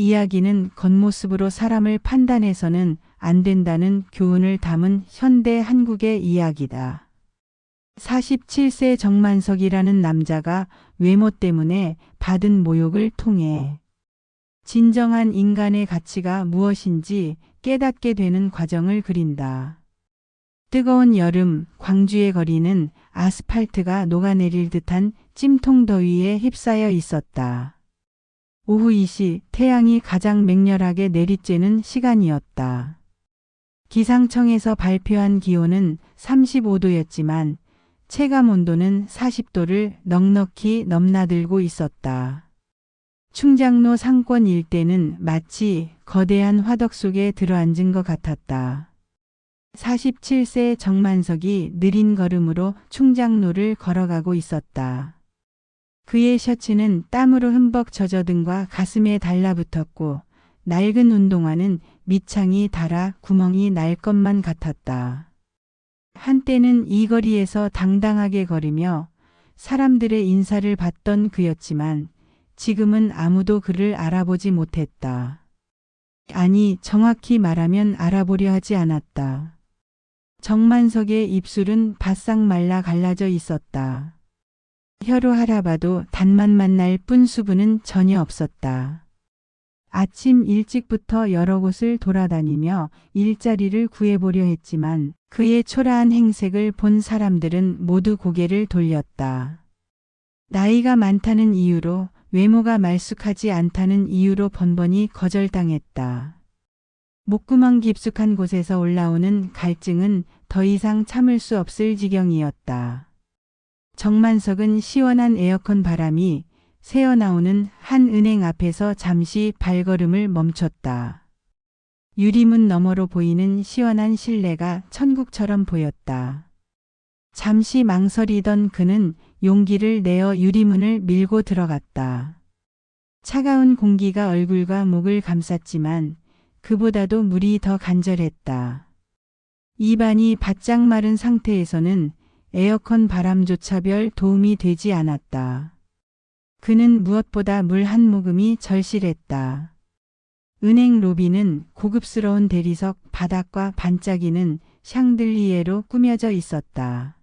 이야기는 겉모습으로 사람을 판단해서는 안 된다는 교훈을 담은 현대 한국의 이야기다. 47세 정만석이라는 남자가 외모 때문에 받은 모욕을 통해 진정한 인간의 가치가 무엇인지 깨닫게 되는 과정을 그린다. 뜨거운 여름, 광주의 거리는 아스팔트가 녹아내릴 듯한 찜통 더위에 휩싸여 있었다. 오후 2시 태양이 가장 맹렬하게 내리쬐는 시간이었다. 기상청에서 발표한 기온은 35도였지만 체감 온도는 40도를 넉넉히 넘나들고 있었다. 충장로 상권 일대는 마치 거대한 화덕 속에 들어앉은 것 같았다. 47세 정만석이 느린 걸음으로 충장로를 걸어가고 있었다. 그의 셔츠는 땀으로 흠벅 젖어든과 가슴에 달라붙었고 낡은 운동화는 밑창이 닳아 구멍이 날 것만 같았다. 한때는 이 거리에서 당당하게 걸으며 사람들의 인사를 받던 그였지만 지금은 아무도 그를 알아보지 못했다. 아니, 정확히 말하면 알아보려 하지 않았다. 정만석의 입술은 바싹 말라 갈라져 있었다. 혀로 알아봐도 단맛만 날 뿐 수분은 전혀 없었다. 아침 일찍부터 여러 곳을 돌아다니며 일자리를 구해보려 했지만 그의 초라한 행색을 본 사람들은 모두 고개를 돌렸다. 나이가 많다는 이유로, 외모가 말쑥하지 않다는 이유로 번번이 거절당했다. 목구멍 깊숙한 곳에서 올라오는 갈증은 더 이상 참을 수 없을 지경이었다. 정만석은 시원한 에어컨 바람이 새어나오는 한 은행 앞에서 잠시 발걸음을 멈췄다. 유리문 너머로 보이는 시원한 실내가 천국처럼 보였다. 잠시 망설이던 그는 용기를 내어 유리문을 밀고 들어갔다. 차가운 공기가 얼굴과 목을 감쌌지만 그보다도 물이 더 간절했다. 입안이 바짝 마른 상태에서는 에어컨 바람조차 별 도움이 되지 않았다. 그는 무엇보다 물 한 모금이 절실했다. 은행 로비는 고급스러운 대리석 바닥과 반짝이는 샹들리에로 꾸며져 있었다.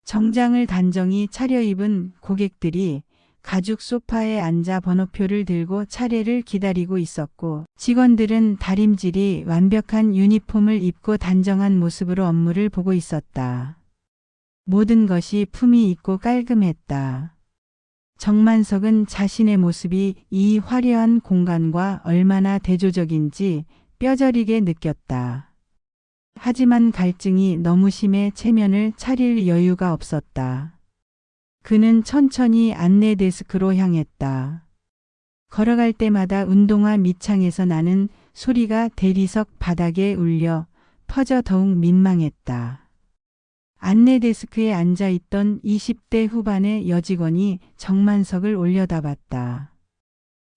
정장을 단정히 차려입은 고객들이 가죽 소파에 앉아 번호표를 들고 차례를 기다리고 있었고, 직원들은 다림질이 완벽한 유니폼을 입고 단정한 모습으로 업무를 보고 있었다. 모든 것이 품이 있고 깔끔했다. 정만석은 자신의 모습이 이 화려한 공간과 얼마나 대조적인지 뼈저리게 느꼈다. 하지만 갈증이 너무 심해 체면을 차릴 여유가 없었다. 그는 천천히 안내 데스크로 향했다. 걸어갈 때마다 운동화 밑창에서 나는 소리가 대리석 바닥에 울려 퍼져 더욱 민망했다. 안내 데스크에 앉아있던 20대 후반의 여직원이 정만석을 올려다봤다.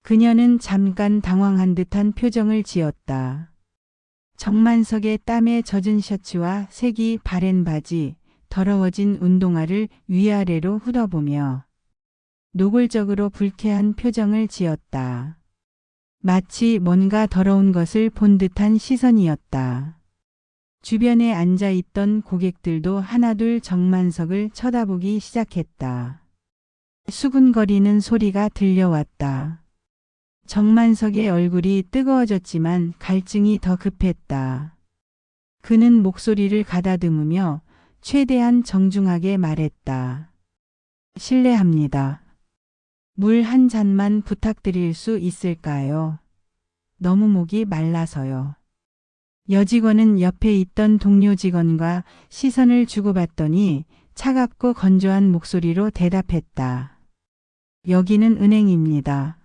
그녀는 잠깐 당황한 듯한 표정을 지었다. 정만석의 땀에 젖은 셔츠와 색이 바랜 바지, 더러워진 운동화를 위아래로 훑어보며 노골적으로 불쾌한 표정을 지었다. 마치 뭔가 더러운 것을 본 듯한 시선이었다. 주변에 앉아있던 고객들도 하나둘 정만석을 쳐다보기 시작했다. 수군거리는 소리가 들려왔다. 정만석의 얼굴이 뜨거워졌지만 갈증이 더 급했다. 그는 목소리를 가다듬으며 최대한 정중하게 말했다. 실례합니다. 물 한 잔만 부탁드릴 수 있을까요? 너무 목이 말라서요. 여직원은 옆에 있던 동료 직원과 시선을 주고받더니 차갑고 건조한 목소리로 대답했다. 여기는 은행입니다.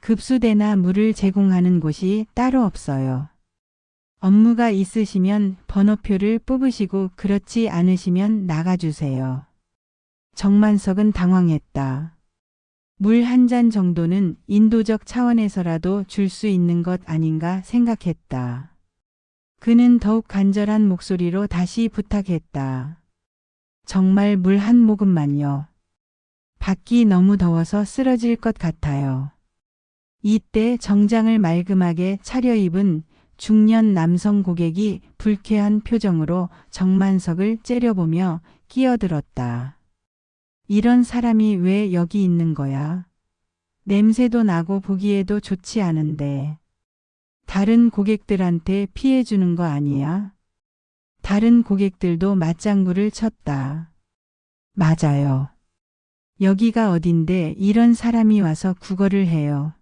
급수대나 물을 제공하는 곳이 따로 없어요. 업무가 있으시면 번호표를 뽑으시고 그렇지 않으시면 나가주세요. 정만석은 당황했다. 물 한 잔 정도는 인도적 차원에서라도 줄 수 있는 것 아닌가 생각했다. 그는 더욱 간절한 목소리로 다시 부탁했다. 정말 물 한 모금만요. 밖이 너무 더워서 쓰러질 것 같아요. 이때 정장을 말끔하게 차려입은 중년 남성 고객이 불쾌한 표정으로 정만석을 째려보며 끼어들었다. 이런 사람이 왜 여기 있는 거야? 냄새도 나고 보기에도 좋지 않은데. 다른 고객들한테 피해 주는 거 아니야? 다른 고객들도 맞장구를 쳤다. 맞아요. 여기가 어딘데 이런 사람이 와서 구걸을 해요.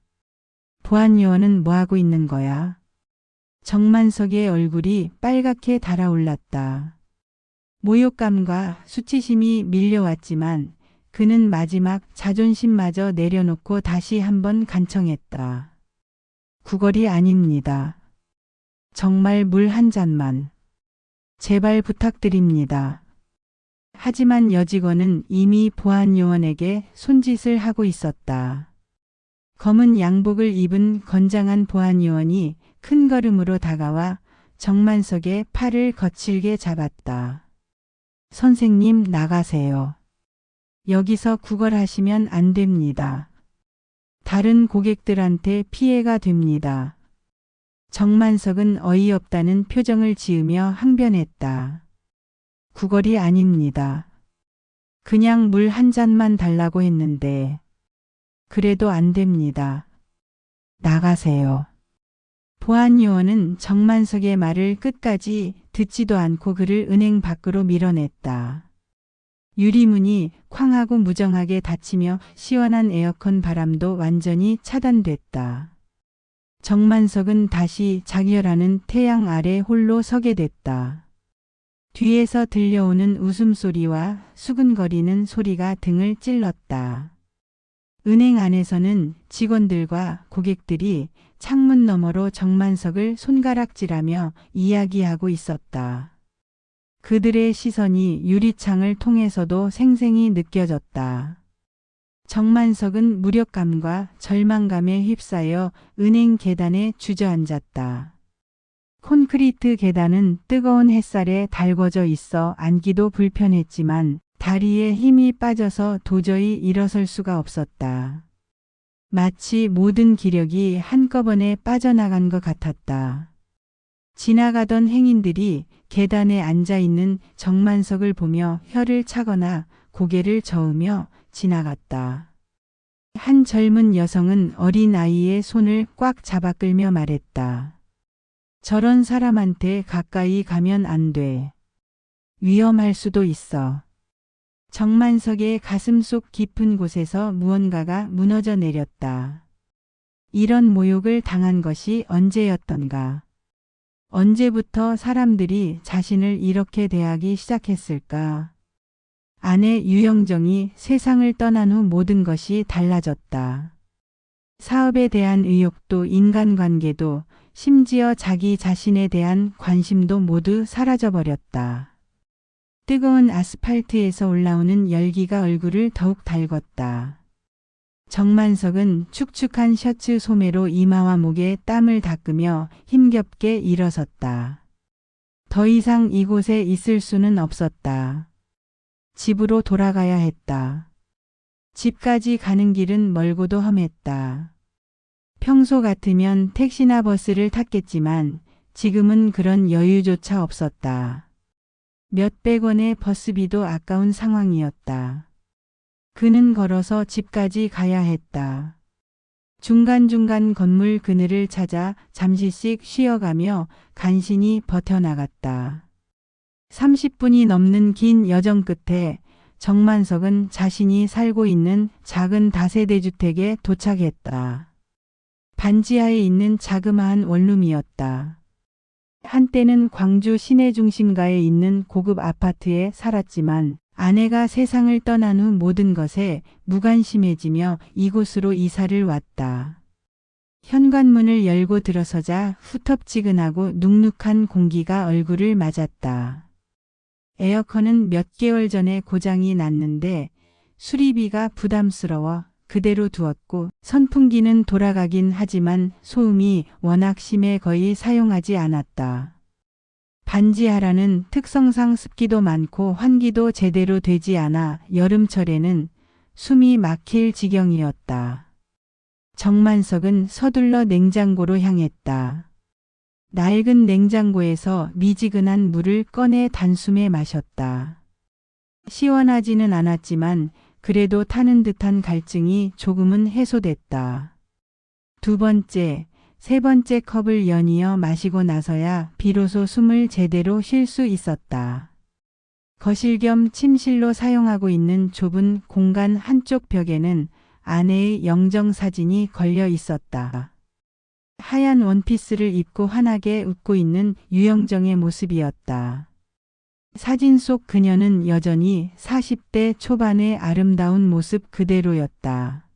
보안요원은 뭐하고 있는 거야? 정만석의 얼굴이 빨갛게 달아올랐다. 모욕감과 수치심이 밀려왔지만 그는 마지막 자존심마저 내려놓고 다시 한번 간청했다. 구걸이 아닙니다. 정말 물 한 잔만. 제발 부탁드립니다. 하지만 여직원은 이미 보안요원에게 손짓을 하고 있었다. 검은 양복을 입은 건장한 보안요원이 큰 걸음으로 다가와 정만석의 팔을 거칠게 잡았다. 선생님 나가세요. 여기서 구걸하시면 안 됩니다. 다른 고객들한테 피해가 됩니다. 정만석은 어이없다는 표정을 지으며 항변했다. 구걸이 아닙니다. 그냥 물 한 잔만 달라고 했는데. 그래도 안 됩니다. 나가세요. 보안요원은 정만석의 말을 끝까지 듣지도 않고 그를 은행 밖으로 밀어냈다. 유리문이 쾅 하고 무정하게 닫히며 시원한 에어컨 바람도 완전히 차단됐다. 정만석은 다시 자결하는 태양 아래 홀로 서게 됐다. 뒤에서 들려오는 웃음소리와 수근거리는 소리가 등을 찔렀다. 은행 안에서는 직원들과 고객들이 창문 너머로 정만석을 손가락질하며 이야기하고 있었다. 그들의 시선이 유리창을 통해서도 생생히 느껴졌다. 정만석은 무력감과 절망감에 휩싸여 은행 계단에 주저앉았다. 콘크리트 계단은 뜨거운 햇살에 달궈져 있어 앉기도 불편했지만 다리에 힘이 빠져서 도저히 일어설 수가 없었다. 마치 모든 기력이 한꺼번에 빠져나간 것 같았다. 지나가던 행인들이 계단에 앉아 있는 정만석을 보며 혀를 차거나 고개를 저으며 지나갔다. 한 젊은 여성은 어린 아이의 손을 꽉 잡아 끌며 말했다. 저런 사람한테 가까이 가면 안 돼. 위험할 수도 있어. 정만석의 가슴속 깊은 곳에서 무언가가 무너져 내렸다. 이런 모욕을 당한 것이 언제였던가. 언제부터 사람들이 자신을 이렇게 대하기 시작했을까. 아내 유영정이 세상을 떠난 후 모든 것이 달라졌다. 사업에 대한 의욕도 인간관계도 심지어 자기 자신에 대한 관심도 모두 사라져버렸다. 뜨거운 아스팔트에서 올라오는 열기가 얼굴을 더욱 달궜다. 정만석은 축축한 셔츠 소매로 이마와 목에 땀을 닦으며 힘겹게 일어섰다. 더 이상 이곳에 있을 수는 없었다. 집으로 돌아가야 했다. 집까지 가는 길은 멀고도 험했다. 평소 같으면 택시나 버스를 탔겠지만 지금은 그런 여유조차 없었다. 몇백 원의 버스비도 아까운 상황이었다. 그는 걸어서 집까지 가야 했다. 중간중간 건물 그늘을 찾아 잠시씩 쉬어가며 간신히 버텨나갔다. 30분이 넘는 긴 여정 끝에 정만석은 자신이 살고 있는 작은 다세대 주택에 도착했다. 반지하에 있는 자그마한 원룸이었다. 한때는 광주 시내 중심가에 있는 고급 아파트에 살았지만 아내가 세상을 떠난 후 모든 것에 무관심해지며 이곳으로 이사를 왔다. 현관문을 열고 들어서자 후텁지근하고 눅눅한 공기가 얼굴을 맞았다. 에어컨은 몇 개월 전에 고장이 났는데 수리비가 부담스러워 그대로 두었고 선풍기는 돌아가긴 하지만 소음이 워낙 심해 거의 사용하지 않았다. 반지하라는 특성상 습기도 많고 환기도 제대로 되지 않아 여름철에는 숨이 막힐 지경이었다. 정만석은 서둘러 냉장고로 향했다. 낡은 냉장고에서 미지근한 물을 꺼내 단숨에 마셨다. 시원하지는 않았지만 그래도 타는 듯한 갈증이 조금은 해소됐다. 두 번째, 세 번째 컵을 연이어 마시고 나서야 비로소 숨을 제대로 쉴 수 있었다. 거실 겸 침실로 사용하고 있는 좁은 공간 한쪽 벽에는 아내의 영정사진이 걸려 있었다. 하얀 원피스를 입고 환하게 웃고 있는 유영정의 모습이었다. 사진 속 그녀는 여전히 40대 초반의 아름다운 모습 그대로였다.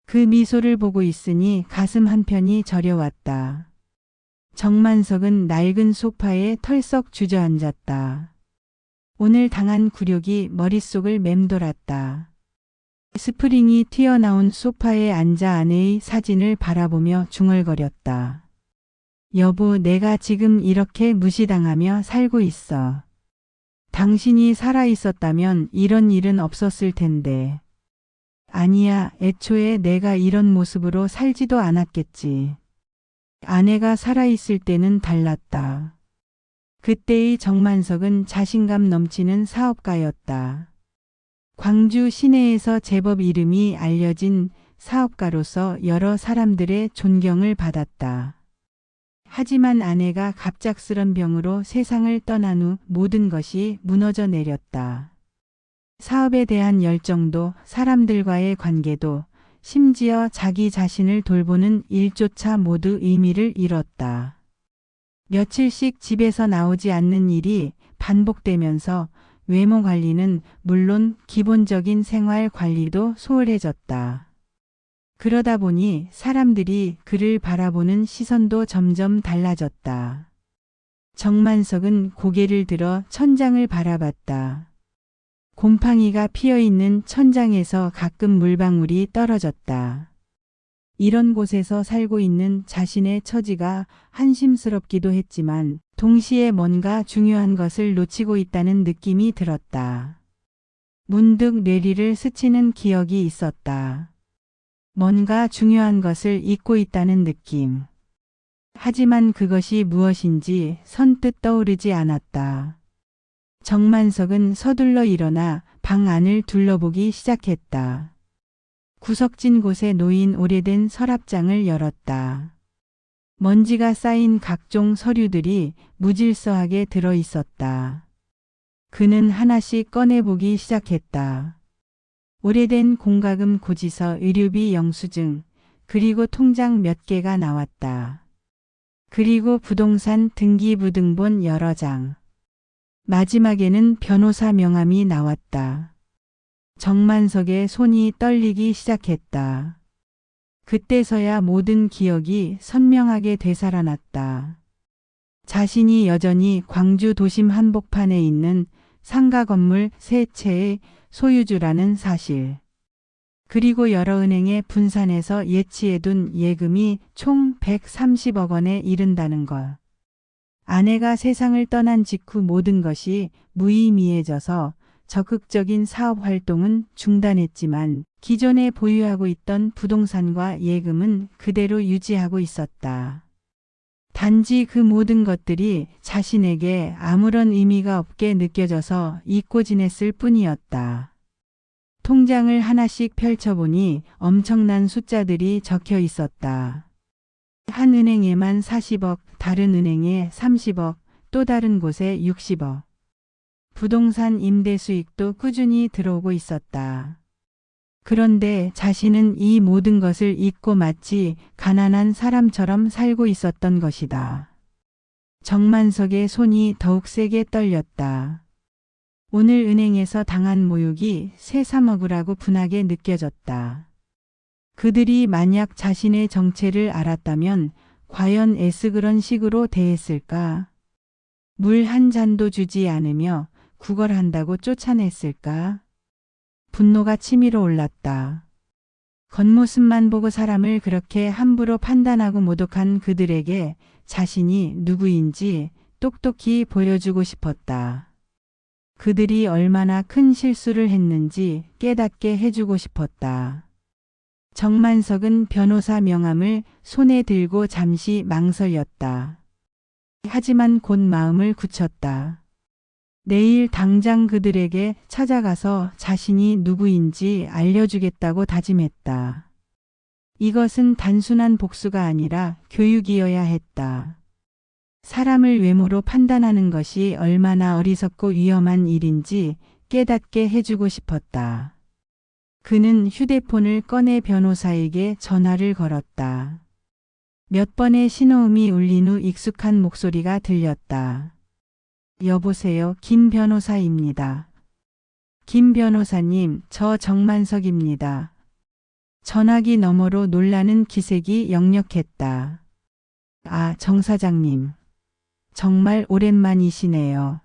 그 미소를 보고 있으니 가슴 한편이 저려왔다. 정만석은 낡은 소파에 털썩 주저앉았다. 오늘 당한 굴욕이 머릿속을 맴돌았다. 스프링이 튀어나온 소파에 앉아 아내의 사진을 바라보며 중얼거렸다. 여보, 내가 지금 이렇게 무시당하며 살고 있어. 당신이 살아있었다면 이런 일은 없었을 텐데. 아니야, 애초에 내가 이런 모습으로 살지도 않았겠지. 아내가 살아있을 때는 달랐다. 그때의 정만석은 자신감 넘치는 사업가였다. 광주 시내에서 제법 이름이 알려진 사업가로서 여러 사람들의 존경을 받았다. 하지만 아내가 갑작스런 병으로 세상을 떠난 후 모든 것이 무너져 내렸다. 사업에 대한 열정도 사람들과의 관계도 심지어 자기 자신을 돌보는 일조차 모두 의미를 잃었다. 며칠씩 집에서 나오지 않는 일이 반복되면서 외모 관리는 물론 기본적인 생활 관리도 소홀해졌다. 그러다 보니 사람들이 그를 바라보는 시선도 점점 달라졌다. 정만석은 고개를 들어 천장을 바라봤다. 곰팡이가 피어있는 천장에서 가끔 물방울이 떨어졌다. 이런 곳에서 살고 있는 자신의 처지가 한심스럽기도 했지만 동시에 뭔가 중요한 것을 놓치고 있다는 느낌이 들었다. 문득 뇌리를 스치는 기억이 있었다. 뭔가 중요한 것을 잊고 있다는 느낌. 하지만 그것이 무엇인지 선뜻 떠오르지 않았다. 정만석은 서둘러 일어나 방 안을 둘러보기 시작했다. 구석진 곳에 놓인 오래된 서랍장을 열었다. 먼지가 쌓인 각종 서류들이 무질서하게 들어 있었다. 그는 하나씩 꺼내보기 시작했다. 오래된 공과금 고지서, 의료비 영수증, 그리고 통장 몇 개가 나왔다. 그리고 부동산 등기부등본 여러 장. 마지막에는 변호사 명함이 나왔다. 정만석의 손이 떨리기 시작했다. 그때서야 모든 기억이 선명하게 되살아났다. 자신이 여전히 광주 도심 한복판에 있는 상가 건물 3채의 소유주라는 사실. 그리고 여러 은행에 분산해서 예치해둔 예금이 총 130억 원에 이른다는 것. 아내가 세상을 떠난 직후 모든 것이 무의미해져서 적극적인 사업 활동은 중단했지만 기존에 보유하고 있던 부동산과 예금은 그대로 유지하고 있었다. 단지 그 모든 것들이 자신에게 아무런 의미가 없게 느껴져서 잊고 지냈을 뿐이었다. 통장을 하나씩 펼쳐보니 엄청난 숫자들이 적혀 있었다. 한 은행에만 40억, 다른 은행에 30억, 또 다른 곳에 60억. 부동산 임대 수익도 꾸준히 들어오고 있었다. 그런데 자신은 이 모든 것을 잊고 마치 가난한 사람처럼 살고 있었던 것이다. 정만석의 손이 더욱 세게 떨렸다. 오늘 은행에서 당한 모욕이 새삼억이라고 분하게 느껴졌다. 그들이 만약 자신의 정체를 알았다면 과연 애쓰 그런 식으로 대했을까? 물 한 잔도 주지 않으며 구걸한다고 쫓아냈을까? 분노가 치밀어 올랐다. 겉모습만 보고 사람을 그렇게 함부로 판단하고 모독한 그들에게 자신이 누구인지 똑똑히 보여주고 싶었다. 그들이 얼마나 큰 실수를 했는지 깨닫게 해주고 싶었다. 정만석은 변호사 명함을 손에 들고 잠시 망설였다. 하지만 곧 마음을 굳혔다. 내일 당장 그들에게 찾아가서 자신이 누구인지 알려주겠다고 다짐했다. 이것은 단순한 복수가 아니라 교육이어야 했다. 사람을 외모로 판단하는 것이 얼마나 어리석고 위험한 일인지 깨닫게 해주고 싶었다. 그는 휴대폰을 꺼내 변호사에게 전화를 걸었다. 몇 번의 신호음이 울린 후 익숙한 목소리가 들렸다. 여보세요, 김 변호사입니다. 김 변호사님, 저 정만석입니다. 전화기 너머로 놀라는 기색이 역력했다. 아, 정 사장님. 정말 오랜만이시네요.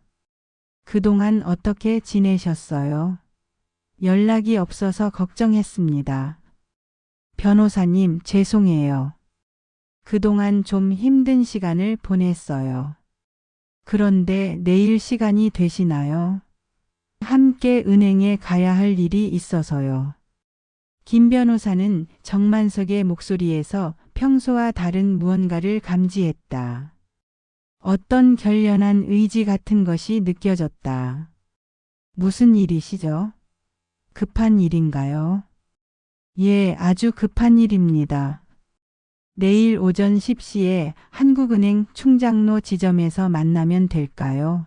그동안 어떻게 지내셨어요? 연락이 없어서 걱정했습니다. 변호사님, 죄송해요. 그동안 좀 힘든 시간을 보냈어요. 그런데 내일 시간이 되시나요? 함께 은행에 가야 할 일이 있어서요. 김 변호사는 정만석의 목소리에서 평소와 다른 무언가를 감지했다. 어떤 결연한 의지 같은 것이 느껴졌다. 무슨 일이시죠? 급한 일인가요? 예, 아주 급한 일입니다. 내일 오전 10시에 한국은행 충장로 지점에서 만나면 될까요?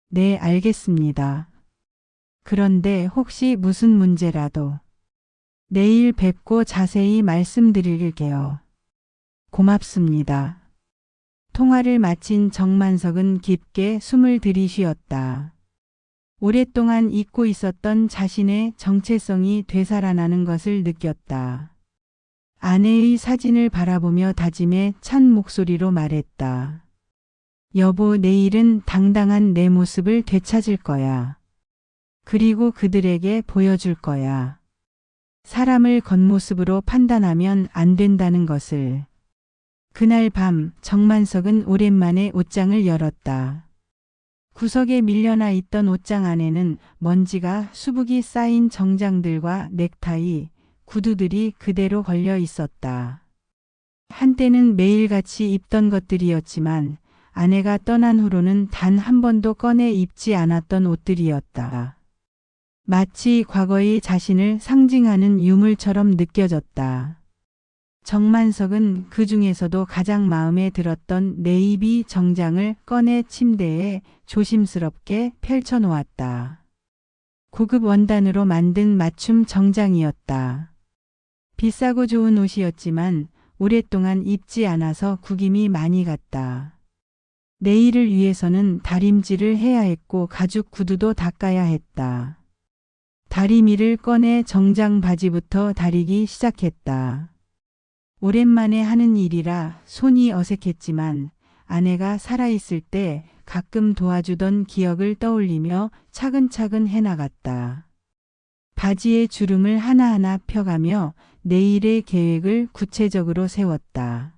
네, 알겠습니다. 그런데 혹시 무슨 문제라도 내일 뵙고 자세히 말씀드릴게요. 고맙습니다. 통화를 마친 정만석은 깊게 숨을 들이쉬었다. 오랫동안 잊고 있었던 자신의 정체성이 되살아나는 것을 느꼈다. 아내의 사진을 바라보며 다짐에 찬 목소리로 말했다. 여보, 내일은 당당한 내 모습을 되찾을 거야. 그리고 그들에게 보여줄 거야. 사람을 겉모습으로 판단하면 안 된다는 것을. 그날 밤 정만석은 오랜만에 옷장을 열었다. 구석에 밀려나 있던 옷장 안에는 먼지가 수북이 쌓인 정장들과 넥타이, 구두들이 그대로 걸려 있었다. 한때는 매일같이 입던 것들이었지만 아내가 떠난 후로는 단 한 번도 꺼내 입지 않았던 옷들이었다. 마치 과거의 자신을 상징하는 유물처럼 느껴졌다. 정만석은 그 중에서도 가장 마음에 들었던 네이비 정장을 꺼내 침대에 조심스럽게 펼쳐놓았다. 고급 원단으로 만든 맞춤 정장이었다. 비싸고 좋은 옷이었지만 오랫동안 입지 않아서 구김이 많이 갔다. 내일을 위해서는 다림질을 해야 했고 가죽 구두도 닦아야 했다. 다리미를 꺼내 정장 바지부터 다리기 시작했다. 오랜만에 하는 일이라 손이 어색했지만 아내가 살아있을 때 가끔 도와주던 기억을 떠올리며 차근차근 해나갔다. 바지의 주름을 하나하나 펴가며 내일의 계획을 구체적으로 세웠다.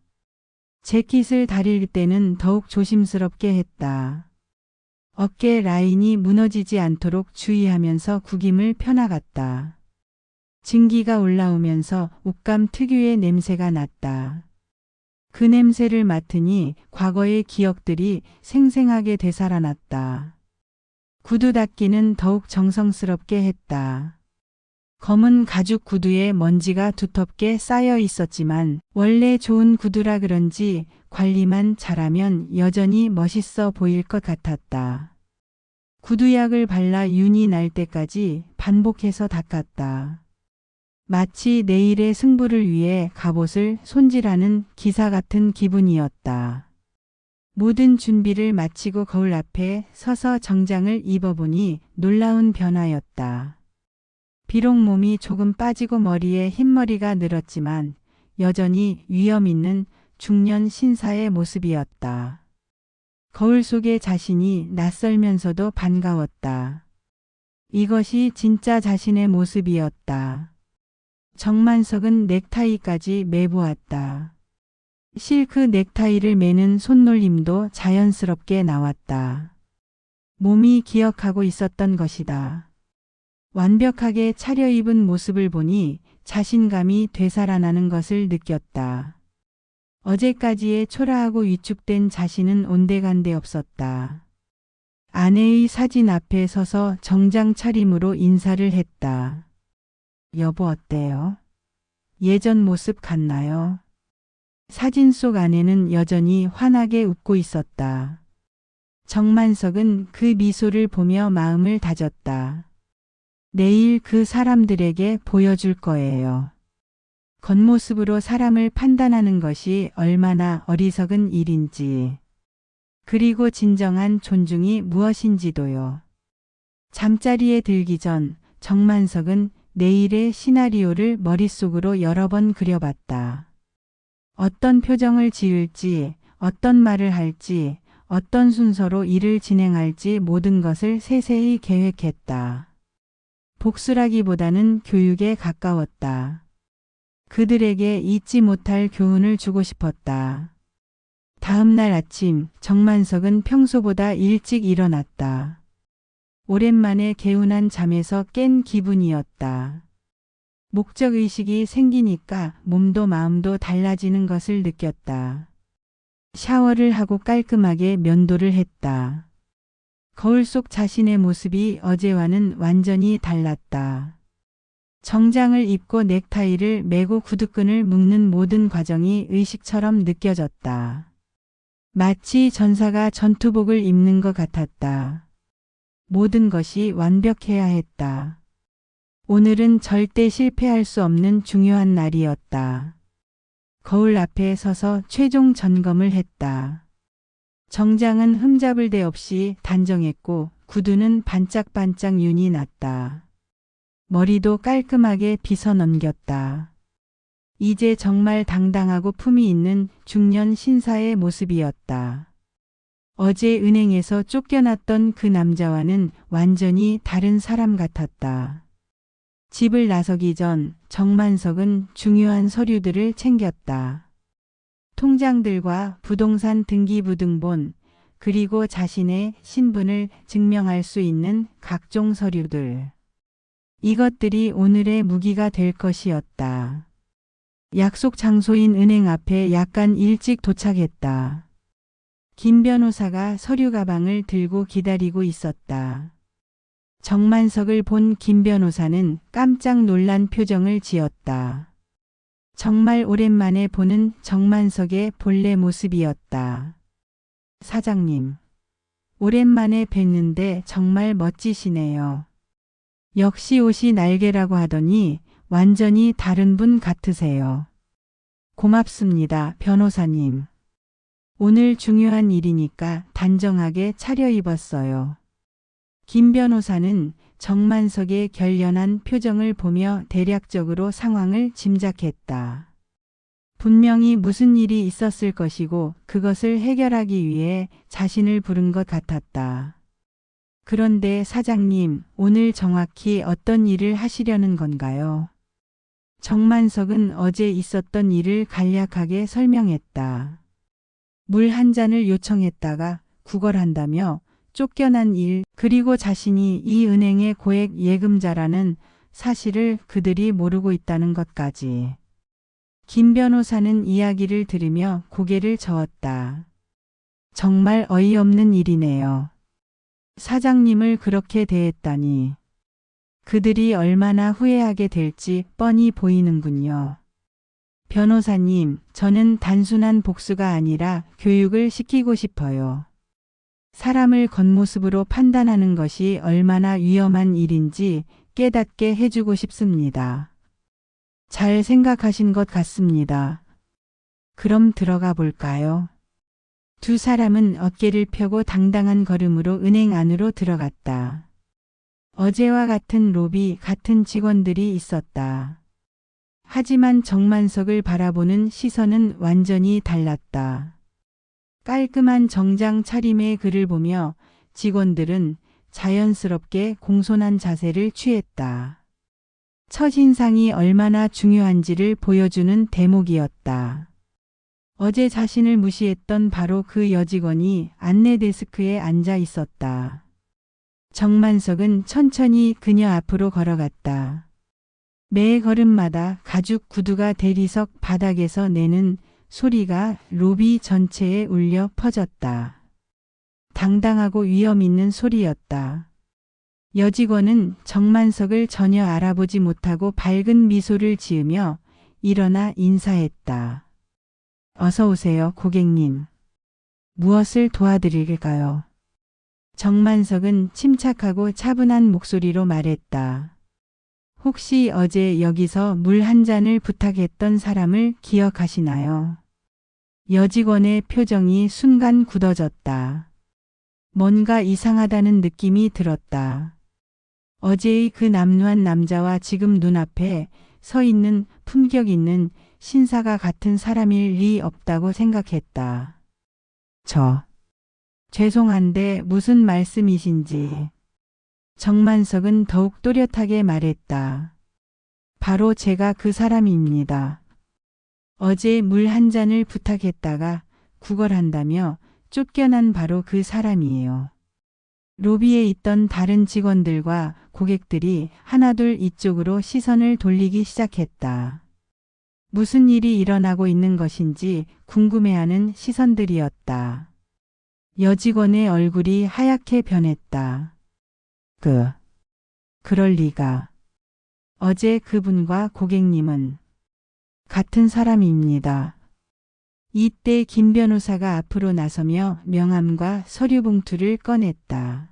재킷을 다릴 때는 더욱 조심스럽게 했다. 어깨 라인이 무너지지 않도록 주의하면서 구김을 펴나갔다. 증기가 올라오면서 옷감 특유의 냄새가 났다. 그 냄새를 맡으니 과거의 기억들이 생생하게 되살아났다. 구두 닦기는 더욱 정성스럽게 했다. 검은 가죽 구두에 먼지가 두텁게 쌓여 있었지만 원래 좋은 구두라 그런지 관리만 잘하면 여전히 멋있어 보일 것 같았다. 구두약을 발라 윤이 날 때까지 반복해서 닦았다. 마치 내일의 승부를 위해 갑옷을 손질하는 기사 같은 기분이었다. 모든 준비를 마치고 거울 앞에 서서 정장을 입어보니 놀라운 변화였다. 비록 몸이 조금 빠지고 머리에 흰머리가 늘었지만 여전히 위험 있는 중년 신사의 모습이었다. 거울 속의 자신이 낯설면서도 반가웠다. 이것이 진짜 자신의 모습이었다. 정만석은 넥타이까지 매보았다. 실크 넥타이를 매는 손놀림도 자연스럽게 나왔다. 몸이 기억하고 있었던 것이다. 완벽하게 차려입은 모습을 보니 자신감이 되살아나는 것을 느꼈다. 어제까지의 초라하고 위축된 자신은 온데간데 없었다. 아내의 사진 앞에 서서 정장 차림으로 인사를 했다. 여보 어때요? 예전 모습 같나요? 사진 속 아내는 여전히 환하게 웃고 있었다. 정만석은 그 미소를 보며 마음을 다졌다. 내일 그 사람들에게 보여줄 거예요. 겉모습으로 사람을 판단하는 것이 얼마나 어리석은 일인지, 그리고 진정한 존중이 무엇인지도요. 잠자리에 들기 전 정만석은 내일의 시나리오를 머릿속으로 여러 번 그려봤다. 어떤 표정을 지을지, 어떤 말을 할지, 어떤 순서로 일을 진행할지 모든 것을 세세히 계획했다. 복수라기보다는 교육에 가까웠다. 그들에게 잊지 못할 교훈을 주고 싶었다. 다음 날 아침 정만석은 평소보다 일찍 일어났다. 오랜만에 개운한 잠에서 깬 기분이었다. 목적의식이 생기니까 몸도 마음도 달라지는 것을 느꼈다. 샤워를 하고 깔끔하게 면도를 했다. 거울 속 자신의 모습이 어제와는 완전히 달랐다. 정장을 입고 넥타이를 매고 구두끈을 묶는 모든 과정이 의식처럼 느껴졌다. 마치 전사가 전투복을 입는 것 같았다. 모든 것이 완벽해야 했다. 오늘은 절대 실패할 수 없는 중요한 날이었다. 거울 앞에 서서 최종 점검을 했다. 정장은 흠잡을 데 없이 단정했고 구두는 반짝반짝 윤이 났다. 머리도 깔끔하게 빗어 넘겼다. 이제 정말 당당하고 품이 있는 중년 신사의 모습이었다. 어제 은행에서 쫓겨났던 그 남자와는 완전히 다른 사람 같았다. 집을 나서기 전 정만석은 중요한 서류들을 챙겼다. 통장들과 부동산 등기부등본, 그리고 자신의 신분을 증명할 수 있는 각종 서류들. 이것들이 오늘의 무기가 될 것이었다. 약속 장소인 은행 앞에 약간 일찍 도착했다. 김 변호사가 서류 가방을 들고 기다리고 있었다. 정만석을 본 김 변호사는 깜짝 놀란 표정을 지었다. 정말 오랜만에 보는 정만석의 본래 모습이었다. 사장님, 오랜만에 뵀는데 정말 멋지시네요. 역시 옷이 날개라고 하더니 완전히 다른 분 같으세요. 고맙습니다, 변호사님. 오늘 중요한 일이니까 단정하게 차려입었어요. 김 변호사는 정만석의 결연한 표정을 보며 대략적으로 상황을 짐작했다. 분명히 무슨 일이 있었을 것이고 그것을 해결하기 위해 자신을 부른 것 같았다. 그런데 사장님, 오늘 정확히 어떤 일을 하시려는 건가요? 정만석은 어제 있었던 일을 간략하게 설명했다. 물 한 잔을 요청했다가 구걸한다며 쫓겨난 일, 그리고 자신이 이 은행의 고액 예금자라는 사실을 그들이 모르고 있다는 것까지. 김 변호사는 이야기를 들으며 고개를 저었다. 정말 어이없는 일이네요. 사장님을 그렇게 대했다니. 그들이 얼마나 후회하게 될지 뻔히 보이는군요. 변호사님, 저는 단순한 복수가 아니라 교육을 시키고 싶어요. 사람을 겉모습으로 판단하는 것이 얼마나 위험한 일인지 깨닫게 해주고 싶습니다. 잘 생각하신 것 같습니다. 그럼 들어가 볼까요? 두 사람은 어깨를 펴고 당당한 걸음으로 은행 안으로 들어갔다. 어제와 같은 로비, 같은 직원들이 있었다. 하지만 정만석을 바라보는 시선은 완전히 달랐다. 깔끔한 정장 차림의 그를 보며 직원들은 자연스럽게 공손한 자세를 취했다. 첫인상이 얼마나 중요한지를 보여주는 대목이었다. 어제 자신을 무시했던 바로 그 여직원이 안내 데스크에 앉아 있었다. 정만석은 천천히 그녀 앞으로 걸어갔다. 매 걸음마다 가죽 구두가 대리석 바닥에서 내는 소리가 로비 전체에 울려 퍼졌다. 당당하고 위험 있는 소리였다. 여직원은 정만석을 전혀 알아보지 못하고 밝은 미소를 지으며 일어나 인사했다. 어서 오세요, 고객님. 무엇을 도와드릴까요? 정만석은 침착하고 차분한 목소리로 말했다. 혹시 어제 여기서 물 한 잔을 부탁했던 사람을 기억하시나요? 여직원의 표정이 순간 굳어졌다. 뭔가 이상하다는 느낌이 들었다. 어제의 그 남루한 남자와 지금 눈앞에 서 있는 품격 있는 신사가 같은 사람일 리 없다고 생각했다. 죄송한데 무슨 말씀이신지. 정만석은 더욱 또렷하게 말했다. 바로 제가 그 사람입니다. 어제 물 한 잔을 부탁했다가 구걸한다며 쫓겨난 바로 그 사람이에요. 로비에 있던 다른 직원들과 고객들이 하나둘 이쪽으로 시선을 돌리기 시작했다. 무슨 일이 일어나고 있는 것인지 궁금해하는 시선들이었다. 여직원의 얼굴이 하얗게 변했다. 그럴 리가. 어제 그분과 고객님은 같은 사람입니다. 이때 김 변호사가 앞으로 나서며 명함과 서류 봉투를 꺼냈다.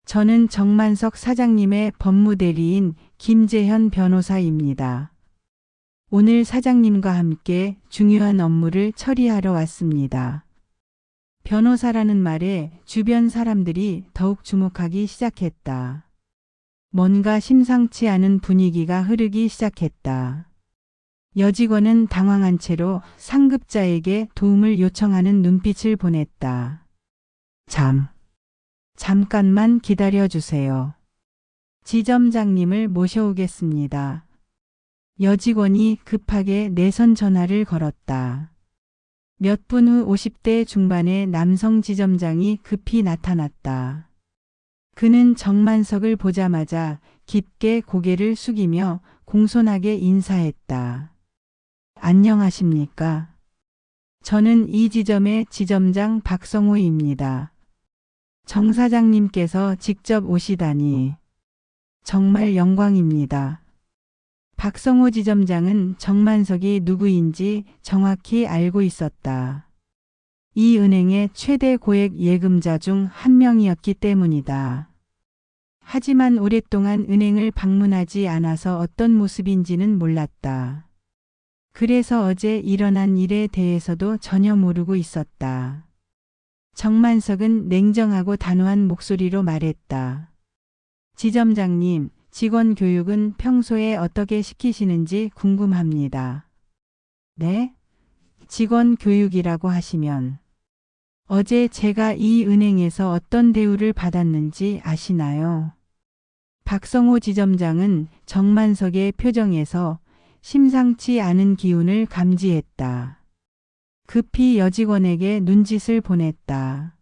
저는 정만석 사장님의 법무대리인 김재현 변호사입니다. 오늘 사장님과 함께 중요한 업무를 처리하러 왔습니다. 변호사라는 말에 주변 사람들이 더욱 주목하기 시작했다. 뭔가 심상치 않은 분위기가 흐르기 시작했다. 여직원은 당황한 채로 상급자에게 도움을 요청하는 눈빛을 보냈다. 잠깐만 기다려 주세요. 지점장님을 모셔오겠습니다. 여직원이 급하게 내선 전화를 걸었다. 몇 분 후 50대 중반의 남성 지점장이 급히 나타났다. 그는 정만석을 보자마자 깊게 고개를 숙이며 공손하게 인사했다. 안녕하십니까? 저는 이 지점의 지점장 박성호입니다. 정 사장님께서 직접 오시다니 정말 영광입니다. 박성호 지점장은 정만석이 누구인지 정확히 알고 있었다. 이 은행의 최대 고액 예금자 중 한 명이었기 때문이다. 하지만 오랫동안 은행을 방문하지 않아서 어떤 모습인지는 몰랐다. 그래서 어제 일어난 일에 대해서도 전혀 모르고 있었다. 정만석은 냉정하고 단호한 목소리로 말했다. 지점장님, 직원 교육은 평소에 어떻게 시키시는지 궁금합니다. 네? 직원 교육이라고 하시면 어제 제가 이 은행에서 어떤 대우를 받았는지 아시나요? 박성호 지점장은 정만석의 표정에서 심상치 않은 기운을 감지했다. 급히 여직원에게 눈짓을 보냈다.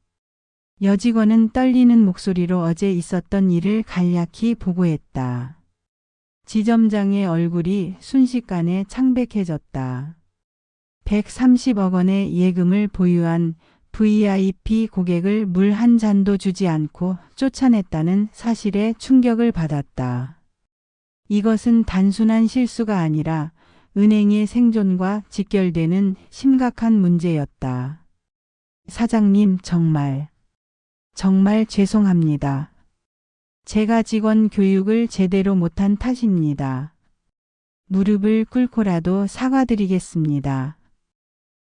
여직원은 떨리는 목소리로 어제 있었던 일을 간략히 보고했다. 지점장의 얼굴이 순식간에 창백해졌다. 130억 원의 예금을 보유한 VIP 고객을 물 한 잔도 주지 않고 쫓아냈다는 사실에 충격을 받았다. 이것은 단순한 실수가 아니라 은행의 생존과 직결되는 심각한 문제였다. 사장님, 정말 죄송합니다. 제가 직원 교육을 제대로 못한 탓입니다. 무릎을 꿇고라도 사과드리겠습니다.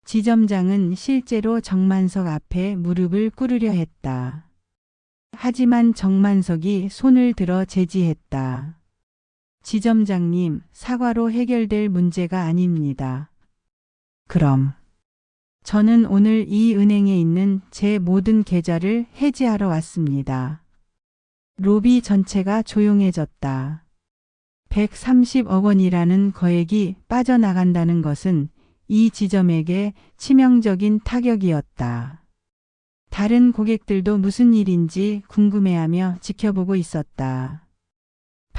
지점장은 실제로 정만석 앞에 무릎을 꿇으려 했다. 하지만 정만석이 손을 들어 제지했다. 지점장님, 사과로 해결될 문제가 아닙니다. 그럼 저는 오늘 이 은행에 있는 제 모든 계좌를 해지하러 왔습니다. 로비 전체가 조용해졌다. 130억 원이라는 거액이 빠져나간다는 것은 이 지점에게 치명적인 타격이었다. 다른 고객들도 무슨 일인지 궁금해하며 지켜보고 있었다.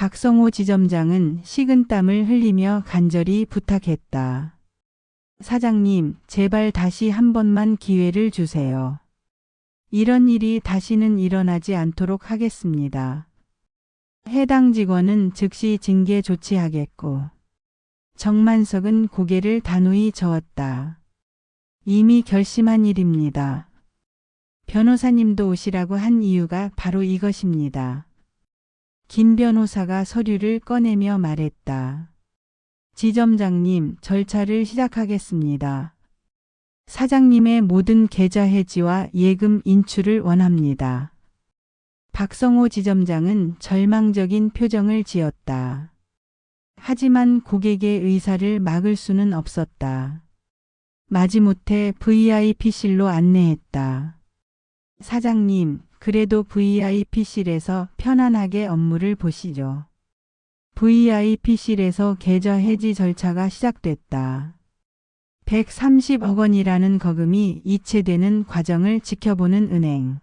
박성호 지점장은 식은땀을 흘리며 간절히 부탁했다. 사장님, 제발 다시 한 번만 기회를 주세요. 이런 일이 다시는 일어나지 않도록 하겠습니다. 해당 직원은 즉시 징계 조치하겠고, 정만석은 고개를 단호히 저었다. 이미 결심한 일입니다. 변호사님도 오시라고 한 이유가 바로 이것입니다. 김 변호사가 서류를 꺼내며 말했다. 지점장님, 절차를 시작하겠습니다. 사장님의 모든 계좌 해지와 예금 인출을 원합니다. 박성호 지점장은 절망적인 표정을 지었다. 하지만 고객의 의사를 막을 수는 없었다. 마지못해 VIP실로 안내했다. 사장님, 그래도 VIP실에서 편안하게 업무를 보시죠. VIP실에서 계좌 해지 절차가 시작됐다. 130억 원이라는 거금이 이체되는 과정을 지켜보는 은행.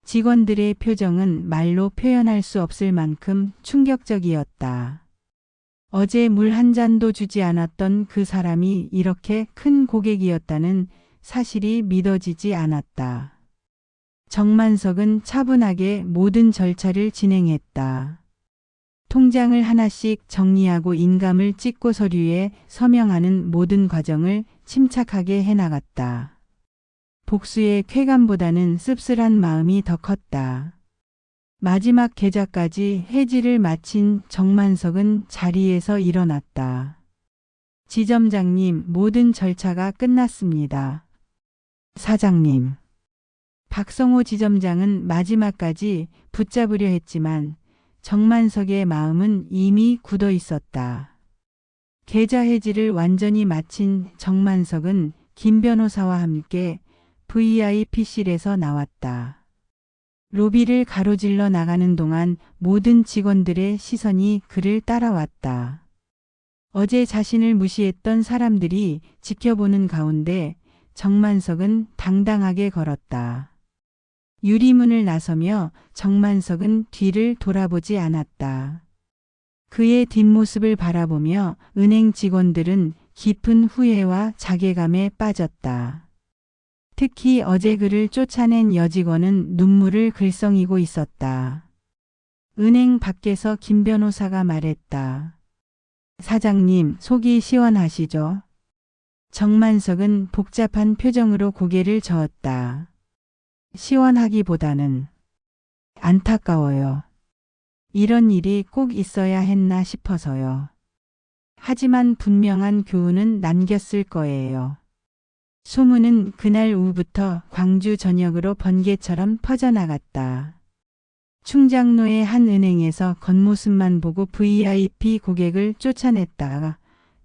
직원들의 표정은 말로 표현할 수 없을 만큼 충격적이었다. 어제 물 한 잔도 주지 않았던 그 사람이 이렇게 큰 고객이었다는 사실이 믿어지지 않았다. 정만석은 차분하게 모든 절차를 진행했다. 통장을 하나씩 정리하고 인감을 찍고 서류에 서명하는 모든 과정을 침착하게 해나갔다. 복수의 쾌감보다는 씁쓸한 마음이 더 컸다. 마지막 계좌까지 해지를 마친 정만석은 자리에서 일어났다. 지점장님, 모든 절차가 끝났습니다. 사장님. 박성호 지점장은 마지막까지 붙잡으려 했지만 정만석의 마음은 이미 굳어 있었다. 계좌 해지를 완전히 마친 정만석은 김 변호사와 함께 VIP실에서 나왔다. 로비를 가로질러 나가는 동안 모든 직원들의 시선이 그를 따라왔다. 어제 자신을 무시했던 사람들이 지켜보는 가운데 정만석은 당당하게 걸었다. 유리문을 나서며 정만석은 뒤를 돌아보지 않았다. 그의 뒷모습을 바라보며 은행 직원들은 깊은 후회와 자괴감에 빠졌다. 특히 어제 그를 쫓아낸 여직원은 눈물을 글썽이고 있었다. 은행 밖에서 김 변호사가 말했다. 사장님, 속이 시원하시죠? 정만석은 복잡한 표정으로 고개를 저었다. 시원하기보다는 안타까워요. 이런 일이 꼭 있어야 했나 싶어서요. 하지만 분명한 교훈은 남겼을 거예요. 소문은 그날 오후부터 광주 전역으로 번개처럼 퍼져나갔다. 충장로의 한 은행에서 겉모습만 보고 VIP 고객을 쫓아냈다가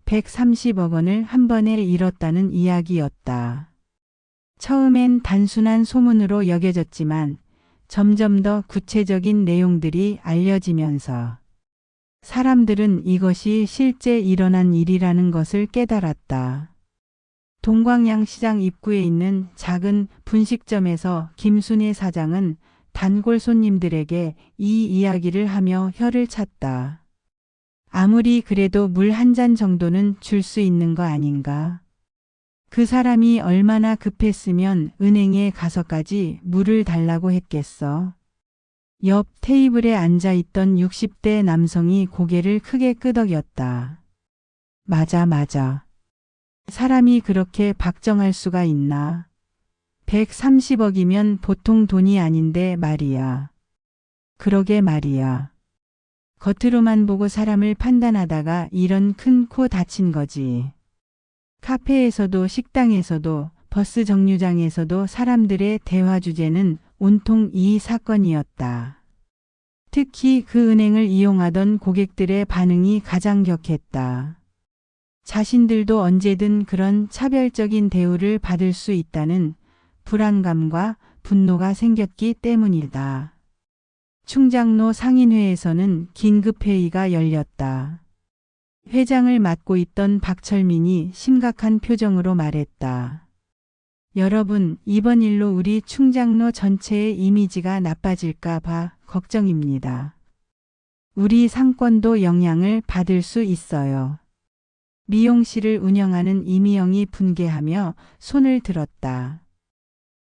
130억 원을 한 번에 잃었다는 이야기였다. 처음엔 단순한 소문으로 여겨졌지만 점점 더 구체적인 내용들이 알려지면서 사람들은 이것이 실제 일어난 일이라는 것을 깨달았다. 동광양시장 입구에 있는 작은 분식점에서 김순애 사장은 단골 손님들에게 이 이야기를 하며 혀를 찼다. 아무리 그래도 물 한 잔 정도는 줄 수 있는 거 아닌가? 그 사람이 얼마나 급했으면 은행에 가서까지 물을 달라고 했겠어. 옆 테이블에 앉아있던 60대 남성이 고개를 크게 끄덕였다. 맞아. 사람이 그렇게 박정할 수가 있나. 130억이면 보통 돈이 아닌데 말이야. 그러게 말이야. 겉으로만 보고 사람을 판단하다가 이런 큰 코 다친 거지. 카페에서도 식당에서도 버스 정류장에서도 사람들의 대화 주제는 온통 이 사건이었다. 특히 그 은행을 이용하던 고객들의 반응이 가장 격했다. 자신들도 언제든 그런 차별적인 대우를 받을 수 있다는 불안감과 분노가 생겼기 때문이다. 충장로 상인회에서는 긴급회의가 열렸다. 회장을 맡고 있던 박철민이 심각한 표정으로 말했다. 여러분, 이번 일로 우리 충장로 전체의 이미지가 나빠질까 봐 걱정입니다. 우리 상권도 영향을 받을 수 있어요. 미용실을 운영하는 이미영이 분개하며 손을 들었다.